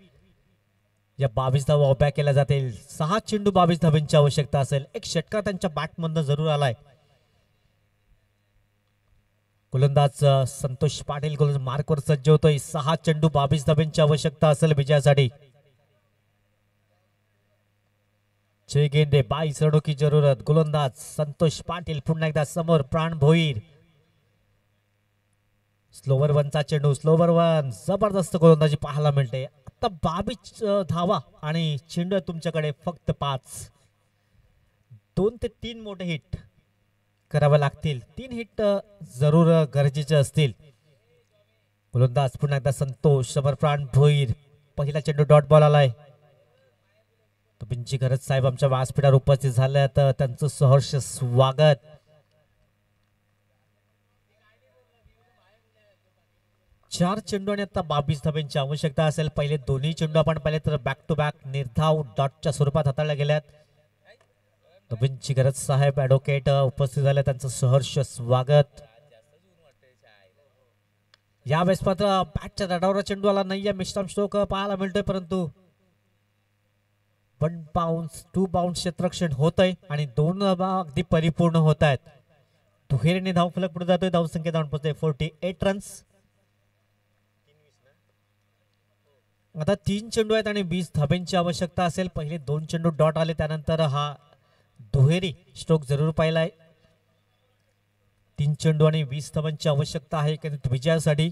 Speaker 2: या 22 धावा उभ्या केल्या जातील 6 चेंडू 22 धाब्यांची आवश्यकता असेल एक षटकार त्यांच्या बॅटमधून जरूर आलाय गोलंदाज संतोष पाटील गोलंदाज मार्कवर सज्ज होतोय 6 चेंडू 22 धाब्यांची आवश्यकता असेल विजयासाठी 6 गेंदे 22 रनों की जरूरत गोलंदाज संतोष पाटील पुन्हा एकदा समोर प्राण भोईर स्लोवर वनचा चेंडू स्लोवर वन जबरदस्त गोलंदाजी पाहायला मिळते आता 22 धावा आणि चेंडू आहे तुमच्याकडे फक्त 5. 2 ते 3 मोठे हिट करावे लागतील. 3 हिट जरूर गरजेचे असतील. गोलंदाज पुन्हा एकदा संतोष समर्प्राण भोईर. पहिला चेंडू डॉट बॉल आलाय. तुमची गरज साहेब आमच्या व्यासपीठावर उपस्थित झाल्यात, त्यांचं सहर्ष स्वागत. चार चेंडू आणि आता 22 धाब्यांची आवश्यकता असेल. पहिले दोन्ही चेंडू आपण पाहिले तर बॅक टू बॅक निर्धाव डॉटच्या स्वरूपात हाताळल्या गेल्यात. नवीनची गरज साहेब ॲडव्होकेट उपस्थित झाले, त्यांचं सहर्ष स्वागत. यावेळेस मात्र बॅटच्या तडावर चेंडू आला नाहीये. मिश्रम स्ट्रोक पाहायला मिळतोय, परंतु 1 बाउन्स 2 बाउन्स क्षेत्ररक्षण होत आहे आणि 2 अगदी परिपूर्ण होत आहेत. दुहेरीने धावफलक पुढे जातोय. धावसंख्या धावून पोहोचते 48 रन्स. आता 3 चेंडू आहेत आणि 20 धाब्यांची आवश्यकता असेल. पहिले 2 चेंडू डॉट आले, त्यानंतर हा दुहेरी स्ट्रोक जरूर पाहिलाय. 3 चेंडू आणि 20 धाबांची आवश्यकता आहे विजयासाठी.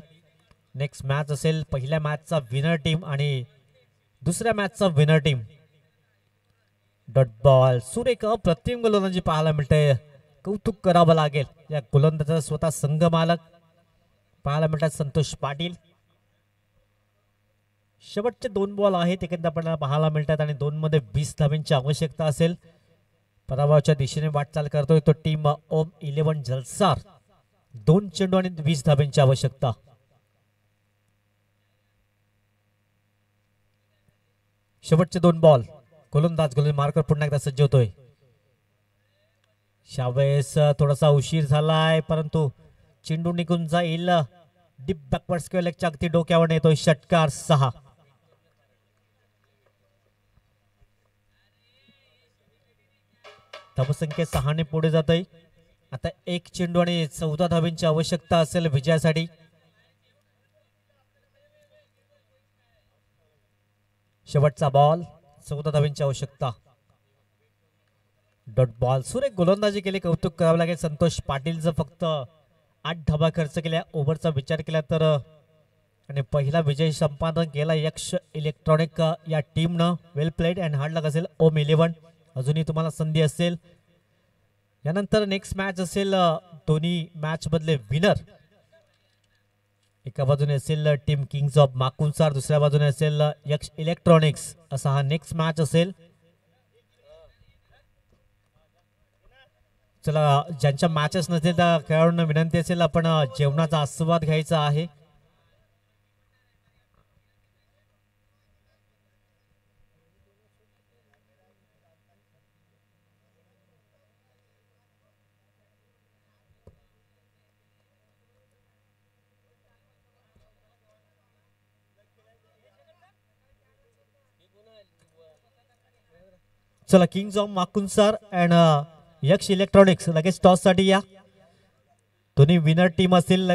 Speaker 2: नेक्स्ट मॅच असेल पहिल्या मॅचचा विनर टीम आणि दुसऱ्या मॅचचा विनर टीम. डॉट बॉल सुरेख अप्रतिम गोलंदाजी पाहायला मिळते. कौतुक करावं लागेल या गोलंदाजाचा. स्वतः संघ मालक पाहायला मिळतात संतोष पाटील. शेवटचे 2 बॉल आहेत एकंदर आपल्याला पाहायला मिळतात आणि 2 मध्ये 20 धाब्यांची आवश्यकता असेल. पराभवाच्या दिशेने वाटचाल करतोय तो टीम ओम 11 जलसार. 2 चेंडू आणि 20 धाब्यांची आवश्यकता. शेवटचे 2 बॉल. गोलंदाज मार्कर पुन्हा एकदा सज्ज होतोय. यावेळेस थोडासा उशीर झालाय, परंतु चेंडू निघून जाईल. डीप बॅकवर्ड स्क्वेअर लेगच्या अगदी डोक्यावर येतोय. षटकार 6. धावसंख्या 6 ने पुढे जात आहे. आता 1 चेंडू आणि 14 धाब्यांची आवश्यकता असेल विजयासाठी. शेवटचा बॉल 14 धाब्यांची आवश्यकता. डॉट बॉल सुरेख गोलंदाजी केली, कौतुक करावं लागेल संतोष पाटीलचं. फक्त 8 धाबा खर्च केल्या. ओव्हरचा विचार केला तर आणि पहिला विजय संपादन केला यक्ष इलेक्ट्रॉनिक या टीमनं. वेल प्लेड अँड हार्ड लक असेल ओम 11. अजूनही तुम्हाला संधी असेल. यानंतर नेक्स्ट मॅच असेल दोन्ही मॅच मधले विनर. एका बाजूने असेल टीम किंग्स ऑफ माकुंसार, दुसऱ्या बाजूने असेल यक्ष इलेक्ट्रॉनिक्स. असा हा नेक्स्ट मॅच असेल. चला, ज्यांच्या मॅचेस नसतील त्या खेळाडूंना विनंती असेल आपण जेवणाचा आस्वाद घ्यायचा आहे. चला, किंग्स ऑफ माकुंसार अँड यक्ष इलेक्ट्रॉनिक्स लगेच टॉस साठी या. दोन्ही विनर टीम असतील.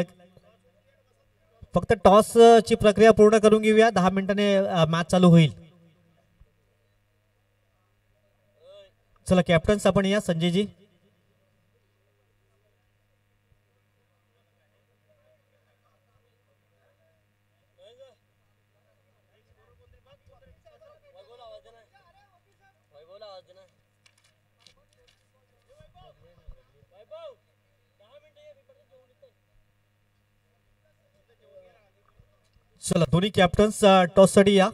Speaker 2: फक्त टॉस ची प्रक्रिया पूर्ण करून घेऊया. 10 मिनिटांनी मॅच चालू होईल. चला कॅप्टन्स आपण या संजयजी. चला दोन्ही कॅप्टन्स टॉस साठी या.